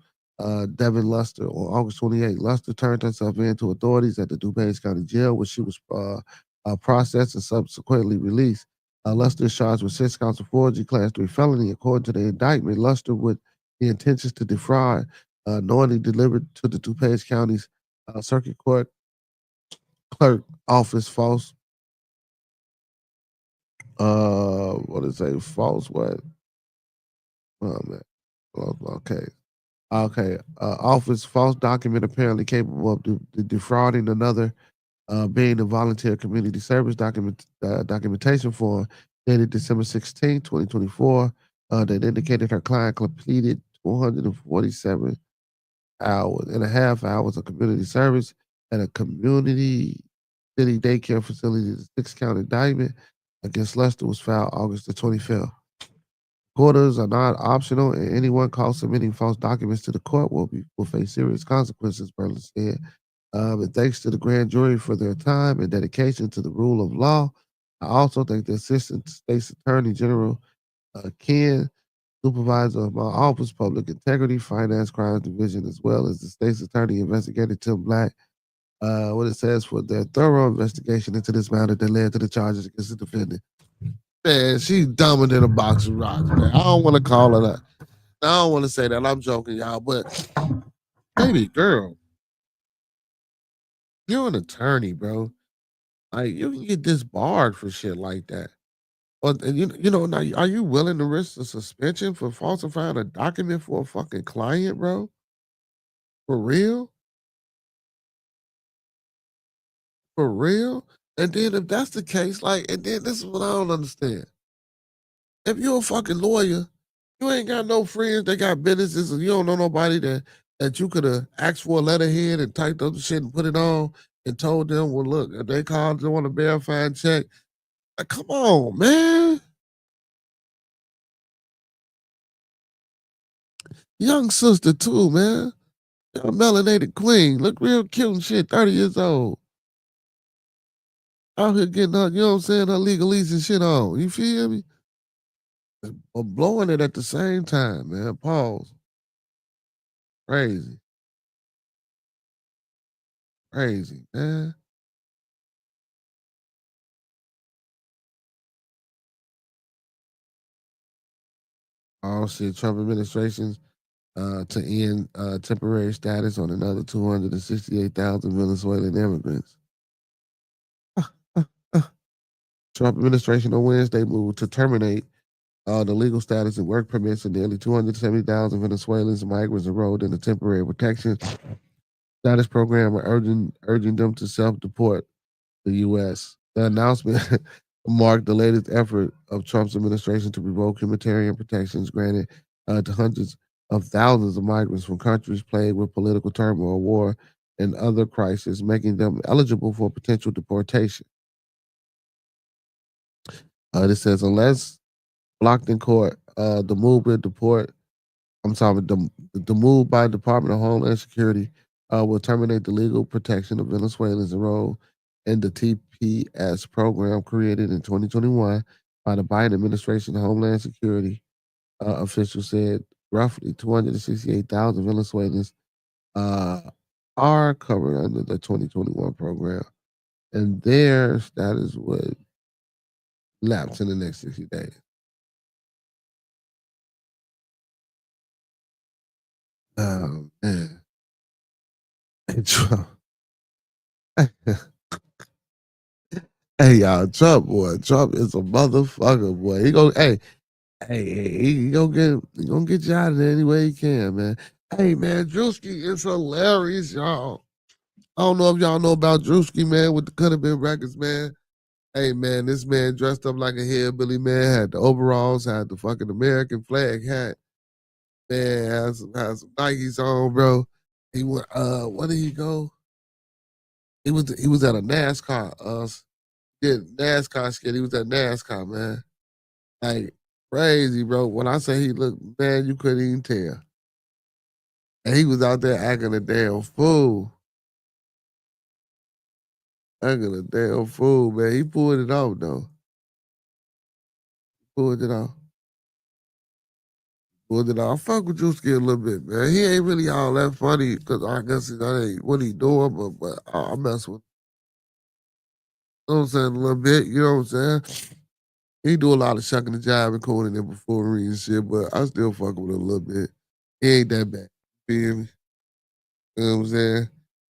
[SPEAKER 2] Devin Luster. On August 28th, Luster turned herself in to authorities at the DuPage County Jail, where she was processed and subsequently released. Luster is charged with 6 counts of forgery, class 3 felony. According to the indictment, Luster, with the intentions to defraud, knowingly delivered to the DuPage County's circuit court clerk office false. What is a false what? Oh man. Okay. Office false document apparently capable of defrauding another, being a volunteer community service documentation form dated December 16, 2024, that indicated her client completed 247 hours and a half hours of community service at a community city daycare facility. The 6-count indictment against Lester was filed August the 25th. Quarters are not optional, and anyone caught submitting false documents to the court will face serious consequences, Berlin said. And thanks to the grand jury for their time and dedication to the rule of law. I also thank the Assistant State's Attorney General Ken, Supervisor of my office, Public Integrity, Finance Crimes Division, as well as the State's Attorney Investigator Tim Black. What it says for their thorough investigation into this matter that led to the charges against the defendant. Man, she's dumber than a box of rocks, man. I don't want to call her that. I don't want to say that. I'm joking, y'all, but baby girl, you're an attorney, bro. Like, you can get disbarred for shit like that. Or, now, are you willing to risk a suspension for falsifying a document for a fucking client, bro? For real? For real? And then if that's the case, and then this is what I don't understand. If you're a fucking lawyer, you ain't got no friends that got businesses, and you don't know nobody that you could have asked for a letterhead and typed up the shit and put it on and told them, well, look, if they called, they want a verifying check. Like, come on, man. Young sister, too, man. You're a melanated queen. Look real cute and shit, 30 years old. Out here getting her, you know what I'm saying, her legalese and shit on. You feel me? But blowing it at the same time, man. Pause. Crazy. Crazy, man. Oh shit, Trump administration to end temporary status on another 268,000 Venezuelan immigrants. Trump administration on Wednesday moved to terminate the legal status and work permits of nearly 270,000 Venezuelans and migrants enrolled in the temporary protection status program, urging them to self-deport the U.S. The announcement marked the latest effort of Trump's administration to revoke humanitarian protections granted to hundreds of thousands of migrants from countries plagued with political turmoil, war, and other crises, making them eligible for potential deportation. This says, unless blocked in court, the move by the Department of Homeland Security will terminate the legal protection of Venezuelans enrolled in the TPS program created in 2021 by the Biden administration. Homeland Security officials said roughly 268,000 Venezuelans are covered under the 2021 program, and their status would lapse in the next 60 days. Oh, man. Hey, Trump. Hey, y'all, Trump, boy. Trump is a motherfucker, boy. He gonna get you out of there any way he can, man. Hey, man, Drewski is hilarious, y'all. I don't know if y'all know about Drewski, man, with the Could Have Been Records, man. Hey, man, this man dressed up like a hillbilly, man, had the overalls, had the fucking American flag hat. Man, has some Nikes on, bro. He went, where did he go? He was at a NASCAR, NASCAR skit. He was at NASCAR, man. Like, crazy, bro. When I say he looked, man, you couldn't even tell. And he was out there acting a damn fool. Acting a damn fool, man. He pulled it off though. Pulled it off. Pulled it off. I fuck with Drewski a little bit, man. He ain't really all that funny because I guess that ain't what he doing, but I mess with him. You know what I'm saying? A little bit, you know what I'm saying? He do a lot of shucking the jive and cooling and buffoonery and shit, but I still fuck with him a little bit. He ain't that bad. You feel me? You know what I'm saying?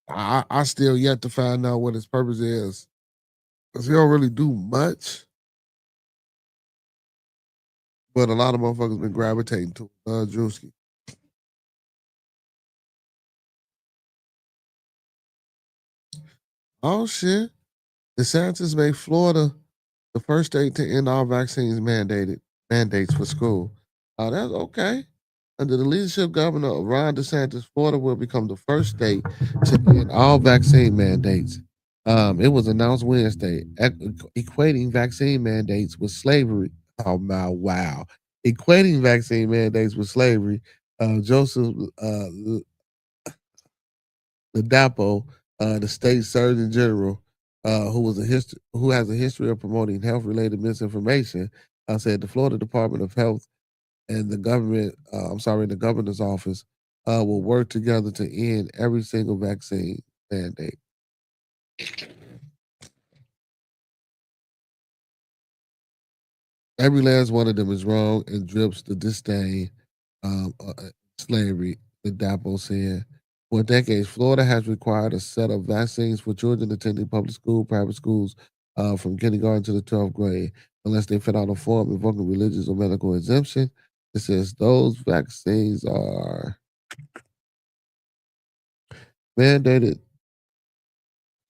[SPEAKER 2] I still yet to find out what his purpose is. Because he don't really do much, but a lot of motherfuckers been gravitating to Drewski. Oh shit. DeSantis made Florida the first state to end all vaccines mandates for school. Oh, that's okay. Under the leadership of Governor Ron DeSantis, Florida will become the first state to end all vaccine mandates. It was announced Wednesday, equating vaccine mandates with slavery. Oh my wow. Equating vaccine mandates with slavery. Joseph Ladapo, the state surgeon general, who has a history of promoting health related misinformation, said the Florida Department of Health and the governor's office will work together to end every single vaccine mandate. Every last one of them is wrong and drips the disdain slavery, the Dapo said. For decades, Florida has required a set of vaccines for children attending public school, private schools, from kindergarten to the 12th grade, unless they fill out a form invoking religious or medical exemption. It says those vaccines are mandated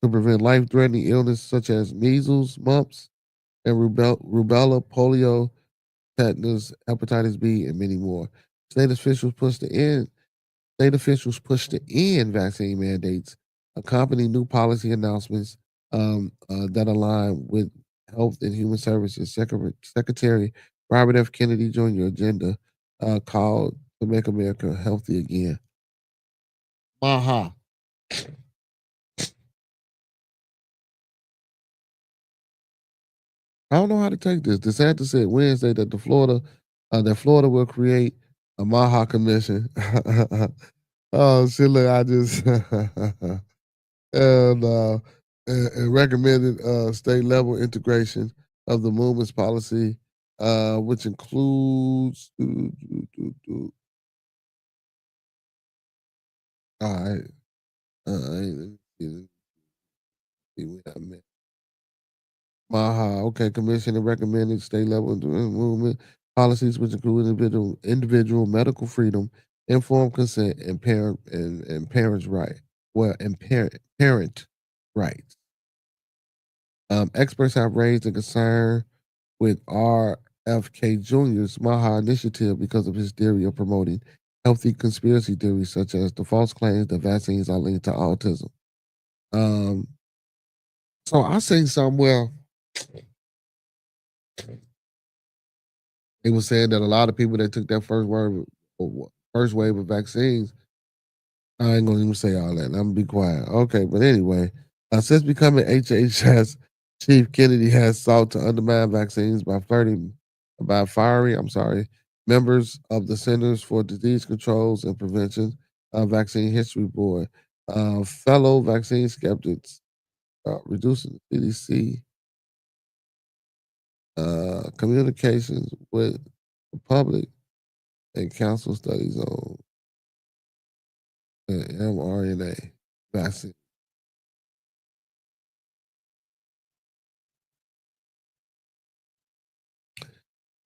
[SPEAKER 2] to prevent life-threatening illness such as measles, mumps, and rubella, polio, tetanus, hepatitis B, and many more. State officials pushed to end vaccine mandates, accompanying new policy announcements that align with Health and Human Services Secretary Robert F. Kennedy Jr. agenda called to make America healthy again. Maha. I don't know how to take this. DeSantis said Wednesday that Florida will create a Maha Commission. Oh shit! Look, I just and recommended state level integration of the movement's policy, which includes. All right, let me see what I meant. Maha, okay, commission and recommended state level movement policies which include individual medical freedom, informed consent, and parents' right. Well, and parent rights. Experts have raised a concern with RFK Jr.'s Maha initiative because of his theory of promoting healthy conspiracy theories such as the false claims that vaccines are linked to autism. So I say somewhere they were saying that a lot of people that took that first wave of vaccines, I ain't gonna even say all that. I'm gonna be quiet. Okay, but anyway, since becoming HHS chief, Kennedy has sought to undermine vaccines by firing, members of the Centers for Disease Controls and Prevention Vaccine History Board, fellow vaccine skeptics, reducing the CDC communications with the public and council studies on mRNA vaccine.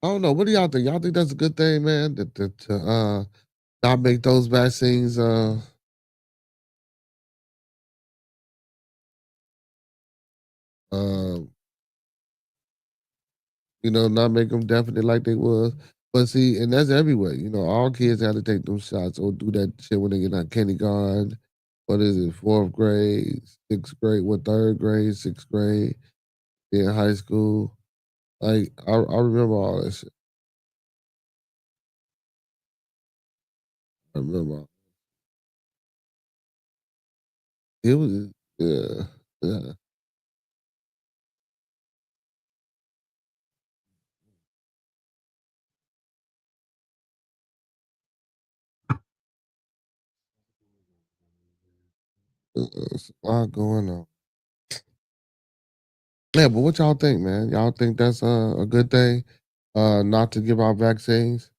[SPEAKER 2] I don't know. What do y'all think? Y'all think that's a good thing, man? To not make those vaccines uh not make them definite like they was. But see, and that's everywhere. All kids have to take them shots or do that shit when they get out of kindergarten. What is it? Fourth grade, sixth grade, third grade, sixth grade, in high school. Like I remember all that shit. I remember it was yeah. There's a lot going on. Yeah, but what y'all think, man? Y'all think that's a good thing? Not to give out vaccines?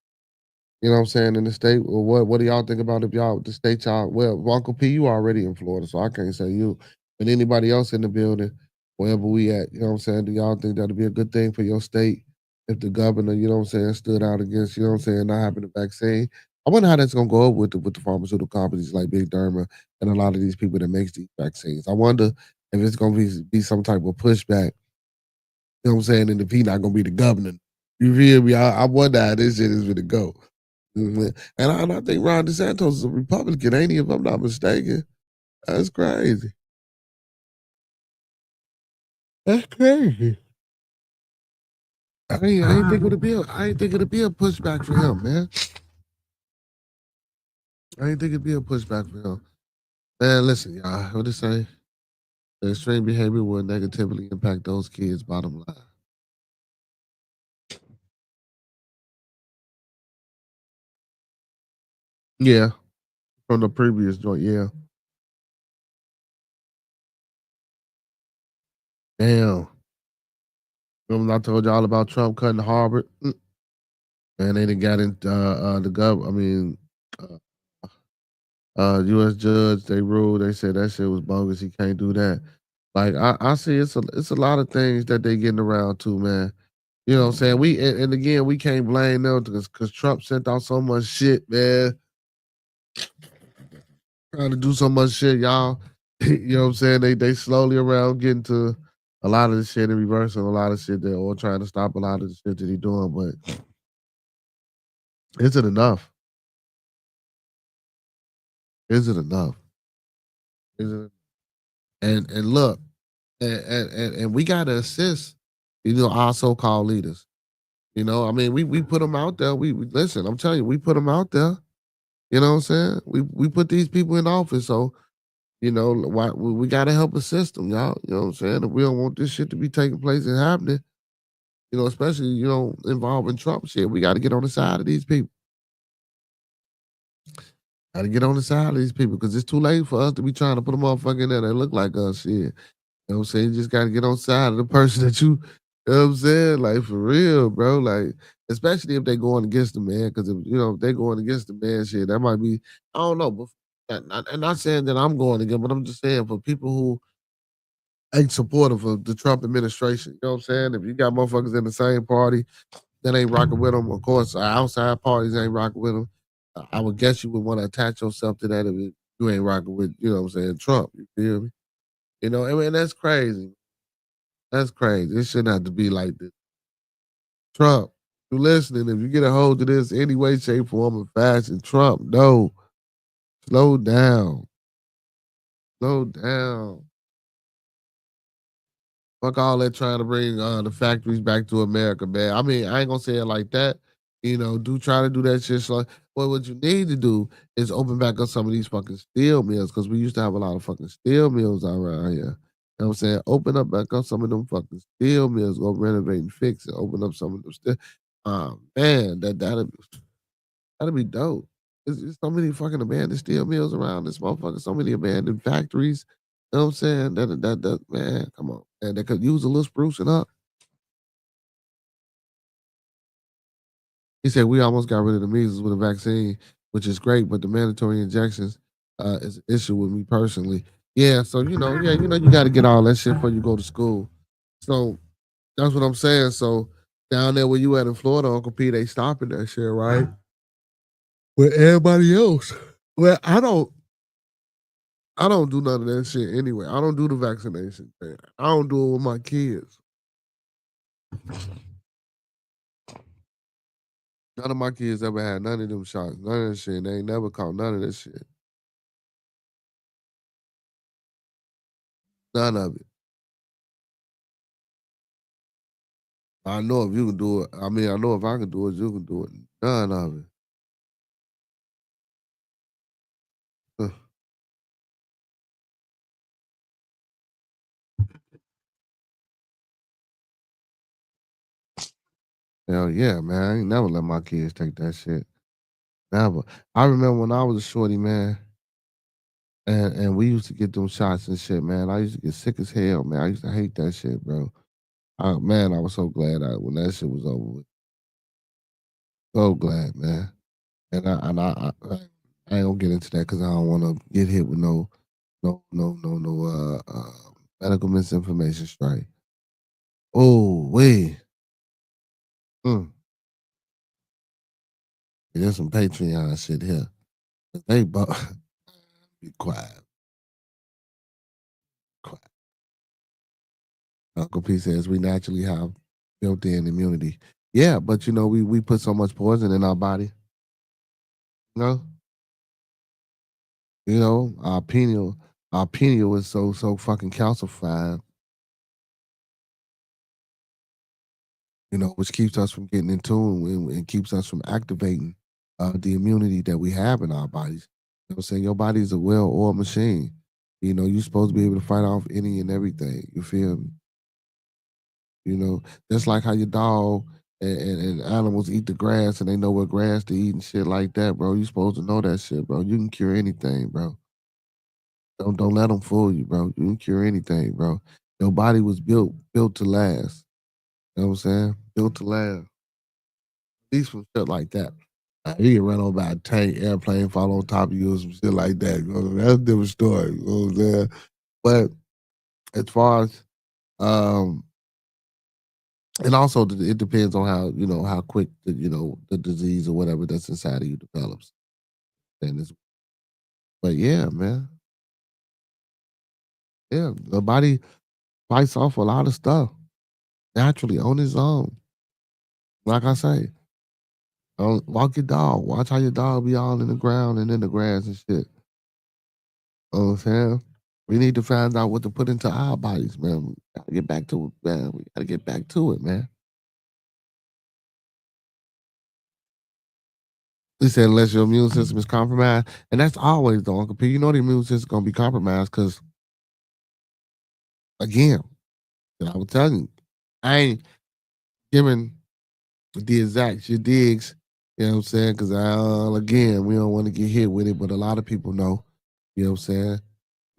[SPEAKER 2] You know what I'm saying, in the state? Or what do y'all think about if y'all the state y'all well, Uncle P, you already in Florida, so I can't say you. But anybody else in the building, wherever we at, you know what I'm saying? Do y'all think that'd be a good thing for your state if the governor, you know what I'm saying, stood out against, you know what I'm saying, not having the vaccine? I wonder how that's gonna go up with the pharmaceutical companies like Big Derma and a lot of these people that makes these vaccines. I wonder if it's gonna be some type of pushback, you know what I'm saying, and if he not gonna be the governor. You feel me? I wonder how this shit is gonna go. And I think Ron DeSantis is a Republican, ain't he? If I'm not mistaken, that's crazy. That's crazy. I ain't think it'd be a pushback for him, man. I ain't think it'd be a pushback for him. Man, listen, y'all. What they say? The extreme behavior will negatively impact those kids. Bottom line. Yeah, from the previous joint. Yeah. Damn. Remember I told y'all about Trump cutting Harvard? Man, they done got in the gov. I mean, uh, U.S. judge, they ruled. They said that shit was bogus. He can't do that. Like I see, it's a lot of things that they getting around to, man. You know what I'm saying? And again, we can't blame them because Trump sent out so much shit, man. Trying to do so much shit, y'all. You know what I'm saying? They slowly around getting to a lot of the shit in reverse and a lot of shit that or trying to stop a lot of the shit that he doing, but is it enough? Is it enough? Is it? And look, and we gotta assist, our so-called leaders. You know, I mean, we put them out there. We listen. I'm telling you, we put them out there. You know what I'm saying? We put these people in office, so why we gotta help assist them, y'all. You know what I'm saying? If we don't want this shit to be taking place and happening, especially involving Trump shit, we got to get on the side of these people. Got to get on the side of these people because it's too late for us to be trying to put a motherfucker in there that look like us. Shit. You know what I'm saying? You just got to get on the side of the person that you know what I'm saying? Like, for real, bro. Like, especially if they going against the man, because if they going against the man, shit, that might be, I don't know. But and not saying that I'm going against, but I'm just saying for people who ain't supportive of the Trump administration, you know what I'm saying? If you got motherfuckers in the same party that ain't rocking with them, of course, outside parties ain't rocking with them. I would guess you would want to attach yourself to that if you ain't rocking with, you know what I'm saying, Trump. You feel me? I mean, that's crazy. That's crazy. It shouldn't have to be like this. Trump, you listening, if you get a hold of this any way, shape, form, or fashion, Trump, no. Slow down. Slow down. Fuck all that trying to bring the factories back to America, man. I mean, I ain't gonna say it like that. Do try to do that shit. So, but what you need to do is open back up some of these fucking steel mills because we used to have a lot of fucking steel mills around here. You know what I'm saying? Open up back up some of them fucking steel mills. Go renovate and fix it. Open up some of them steel. Man, that'd be dope. There's so many fucking abandoned steel mills around this motherfucker. So many abandoned factories. You know what I'm saying? That man, come on. Man, they could use a little sprucing up. He said we almost got rid of the measles with a vaccine, which is great, but the mandatory injections is an issue with me personally. Yeah, so you got to get all that shit before you go to school. So that's what I'm saying. So down there where you at in Florida, Uncle P, they stopping that shit, right? With everybody else. Well, I don't do none of that shit anyway. I don't do the vaccination thing. I don't do it with my kids. None of my kids ever had none of them shots. None of that shit. They ain't never caught none of that shit. None of it. I know if you can do it. I mean, I know if I can do it, you can do it. None of it. Huh. Hell yeah, man. I ain't never let my kids take that shit. Never. I remember when I was a shorty, man. And we used to get them shots and shit, man. I used to get sick as hell, man. I used to hate that shit, bro. Man, I was so glad when that shit was over with. So glad, man. I ain't gonna get into that because I don't want to get hit with no medical misinformation strike. Oh, wait. There's some Patreon shit here. They be quiet. Quiet. Uncle P says we naturally have built-in immunity. Yeah, but we put so much poison in our body. You know, our pineal is so fucking calcified. Which keeps us from getting in tune and keeps us from activating the immunity that we have in our bodies. You know what I'm saying? Your body is a well-oiled machine. You're supposed to be able to fight off any and everything. You feel me? Just like how your dog and animals eat the grass and they know what grass to eat and shit like that, bro. You supposed to know that shit, bro. You can cure anything, bro. Don't let them fool you, bro. You can cure anything, bro. Your body was built to last. You know what I'm saying? Built to last. At least from shit like that. You get run over by a tank, airplane fall on top of you or some shit like that. That's a different story. You know what I'm saying? But as far as and also it depends on how quick the disease or whatever that's inside of you develops. But yeah, man. Yeah, the body fights off a lot of stuff naturally on its own. Like I say, walk your dog. Watch how your dog be all in the ground and in the grass and shit. You know what I'm saying? We need to find out what to put into our bodies, man. We gotta get back to it, man. We gotta get back to it, man. He said, unless your immune system is compromised, and that's always the Uncle P. You know the immune system is gonna be compromised because, again, I was telling you, I ain't giving the exact your digs. You know what I'm saying? Because again, we don't want to get hit with it, but a lot of people know. You know what I'm saying?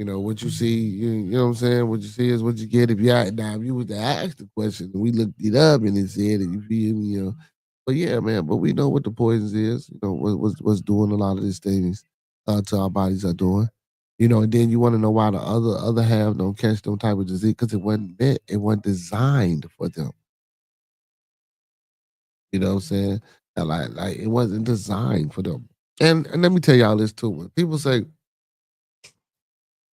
[SPEAKER 2] What you see, you know what I'm saying? What you see is what you get. If you was to ask the question, we looked it up and it said it, you feel me, But yeah, man, but we know what the poisons is, what's doing a lot of these things to our bodies are doing. And then you want to know why the other half don't catch them type of disease, because it wasn't meant, it wasn't designed for them. You know what I'm saying? And like it wasn't designed for them. And let me tell y'all this too. When people say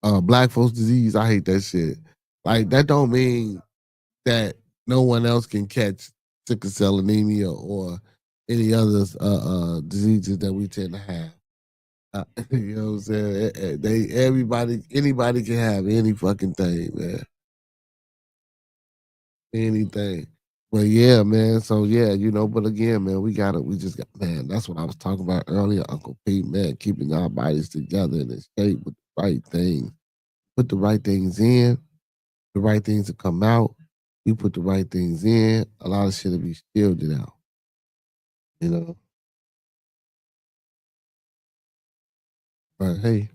[SPEAKER 2] black folks disease, I hate that shit. Like that don't mean that no one else can catch sickle cell anemia or any other diseases that we tend to have. You know what I'm saying? Anybody can have any fucking thing, man. Anything. But yeah, man. So yeah, but again, man, we just got, man, that's what I was talking about earlier, Uncle Pete, man, keeping our bodies together in shape with the right things. Put the right things in, the right things to come out. You put the right things in, a lot of shit will be shielded out. You know? But hey.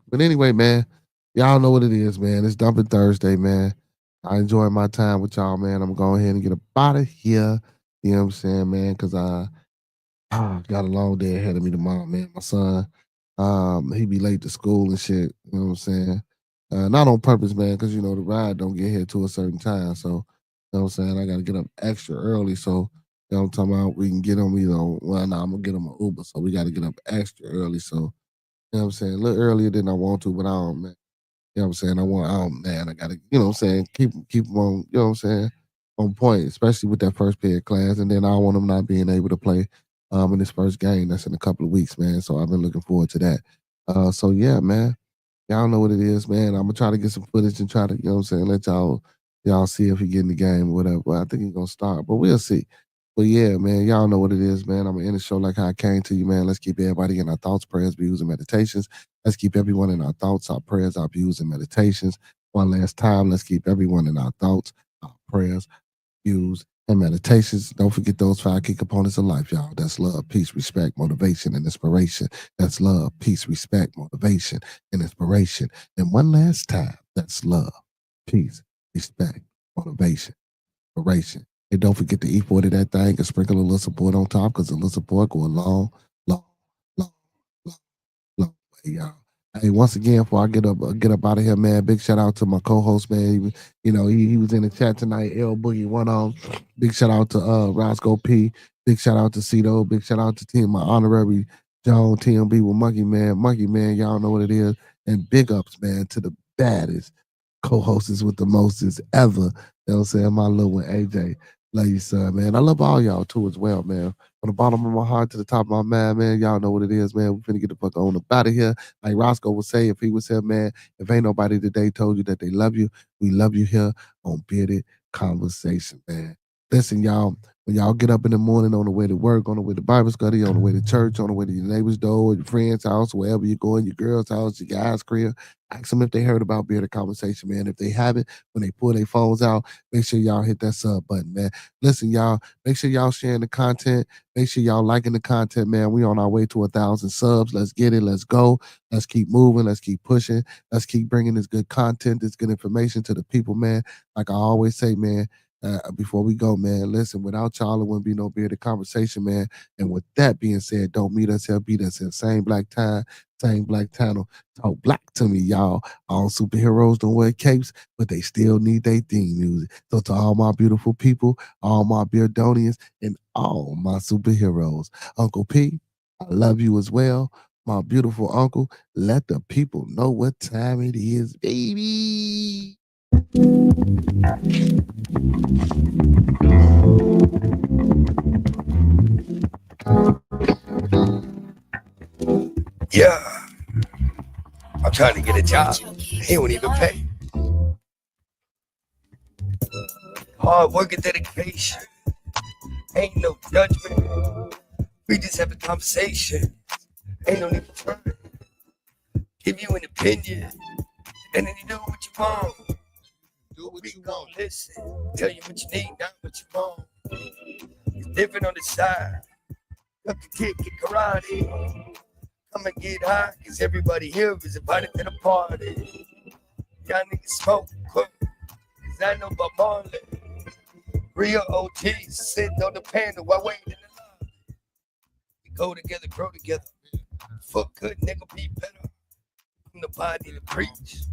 [SPEAKER 2] But anyway, man, y'all know what it is, man. It's Dumping Thursday, man. I enjoyed my time with y'all, man. I'm going ahead and get up out of here. You know what I'm saying, man? Because I got a long day ahead of me tomorrow, man. My son, he be late to school and shit. You know what I'm saying? Not on purpose, man, because the ride don't get here to a certain time. So, you know what I'm saying? I gotta get up extra early. So, I'm talking about we can get him, well, no, I'm gonna get him an Uber. So we gotta get up extra early. So, you know what I'm saying? A little earlier than I want to, but I don't, man. You know what I'm saying? I gotta, you know what I'm saying, keep them on, you know what I'm saying, on point, especially with that first period class. And then I don't want them not being able to play in this first game. That's in a couple of weeks, man. So I've been looking forward to that. So yeah, man. Y'all know what it is, man. I'm gonna try to get some footage and try to, you know what I'm saying, let y'all see if he get in the game or whatever. Well, I think he's gonna start, but we'll see. But yeah, man, y'all know what it is, man. I'm gonna end the show like how I came to you, man. Let's keep everybody in our thoughts, prayers, views, and meditations. Let's keep everyone in our thoughts, our prayers, our views, and meditations. One last time, let's keep everyone in our thoughts, our prayers, views, and meditations. Don't forget those 5 key components of life, y'all. That's love, peace, respect, motivation, and inspiration. That's love, peace, respect, motivation, and inspiration. And one last time, that's love, peace, respect, motivation, inspiration. And don't forget to E40 that thing and sprinkle a little support on top, because a little support go a long, long, long, long, long way, y'all. Hey, once again, before I get up out of here, man, big shout out to my co-host, man. He was in the chat tonight, L Boogie One On. Big shout out to Roscoe P. Big shout out to Cito. Big shout out to Team, my honorary John TMB with Monkey Man. Monkey Man, y'all know what it is. And big ups, man, to the baddest co-hosts with the mostest ever. You know what I'm saying? My little one, AJ. Love you, son, man. I love all y'all too as well, man. From the bottom of my heart to the top of my mind, man. Y'all know what it is, man. We finna get the fuck on up out of here. Like Roscoe would say, if he was here, man, if ain't nobody today told you that they love you, we love you here on Bearded Conversation, man. Listen, y'all, when y'all get up in the morning on the way to work, on the way to Bible study, on the way to church, on the way to your neighbor's door, your friend's house, wherever you're going, your girl's house, your guy's crib, ask them if they heard about Bearded Conversation, man. If they haven't, when they pull their phones out, make sure y'all hit that sub button, man. Listen, y'all, make sure y'all sharing the content. Make sure y'all liking the content, man. We on our way to 1,000 subs. Let's get it. Let's go. Let's keep moving. Let's keep pushing. Let's keep bringing this good content, this good information to the people, man. Like I always say, man, before we go, man, listen, without y'all, it wouldn't be no Bearded Conversation, man. And with that being said, don't meet us here, beat us here. Same black time, same black channel. Talk black to me, y'all. All superheroes don't wear capes, but they still need their theme music. So to all my beautiful people, all my Beardonians, and all my superheroes, Uncle P, I love you as well. My beautiful uncle, let the people know what time it is, baby.
[SPEAKER 5] Yeah, I'm trying to get a job. He won't even pay. Hard work and dedication. Ain't no judgment. We just have a conversation. Ain't no need to try. Give you an opinion. And then you do what you want.
[SPEAKER 2] Do what
[SPEAKER 5] We
[SPEAKER 2] you
[SPEAKER 5] gon'
[SPEAKER 2] want.
[SPEAKER 5] listen. Tell you what you need, not what you want. It's different on the side. Cut the kick, get karate. Come and get high, cause everybody here is invited to the party. Y'all niggas smoke, cook, cause I know about Marley. Real OGs sitting on the panel while waiting in the line. We go together, grow together. Fuck good, nigga, be better. I'm the body to preach,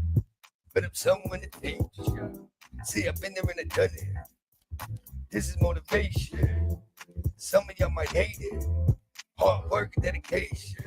[SPEAKER 5] but I'm someone to teach. See, I've been there and I done it. This is motivation. Some of y'all might hate it. Hard work and dedication.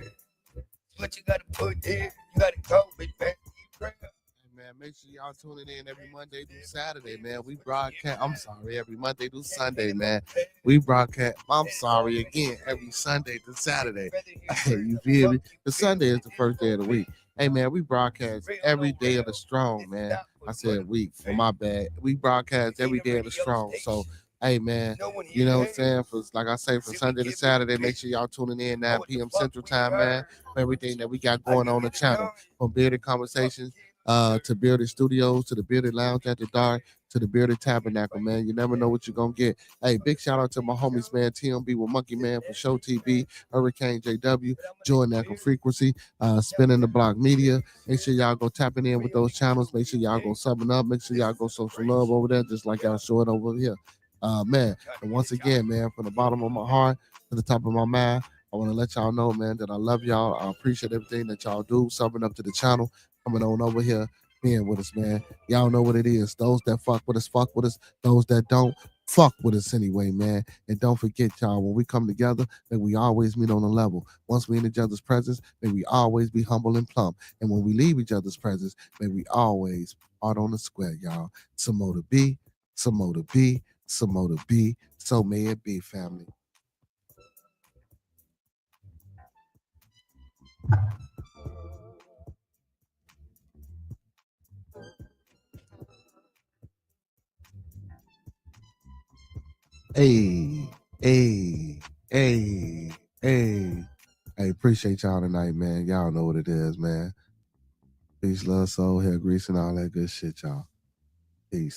[SPEAKER 5] What you gotta put in, you gotta go, big man.
[SPEAKER 2] Man, make sure y'all tuning in every Monday through Saturday, man. We broadcast. I'm sorry, every Monday through Sunday, man. We broadcast. I'm sorry again, every Sunday through Saturday. Hey, you feel me? The Sunday is the first day of the week. Hey, man, we broadcast every day of the strong, man. I said week, for my bad. We broadcast every day of the strong. So, hey, man, you know what I'm saying? For, like I say, from Sunday to Saturday, make sure y'all tuning in 9 p.m. Central Time, man, for everything that we got going on the channel. From Bearded Conversations to Bearded Studios, to the Bearded Lounge After Dark, to the Bearded Tabernacle, man. You never know what you're going to get. Hey, big shout out to my homies, man. TMB with Monkey Man for Show TV, Hurricane JW, Join Echo Frequency, Spinning the Block Media. Make sure y'all go tapping in with those channels. Make sure y'all go subbing up. Make sure y'all go social love over there, just like y'all show it over here. Man, and once again, man, from the bottom of my heart to the top of my mind, I want to let y'all know, man, that I love y'all. I appreciate everything that y'all do, subbing up to the channel, coming on over here, being with us, man. Y'all know what it is. Those that fuck with us, fuck with us. Those that don't, fuck with us anyway, man. And don't forget, y'all, when we come together, that we always meet on a level. Once we in each other's presence, may we always be humble and plump. And when we leave each other's presence, may we always part on the square, y'all. Some more to be, some more to be, some more to be. So may it be, family. Hey, hey, hey, hey. Hey, appreciate y'all tonight, man. Y'all know what it is, man. Peace, love, soul, hair grease, and all that good shit, y'all. Peace.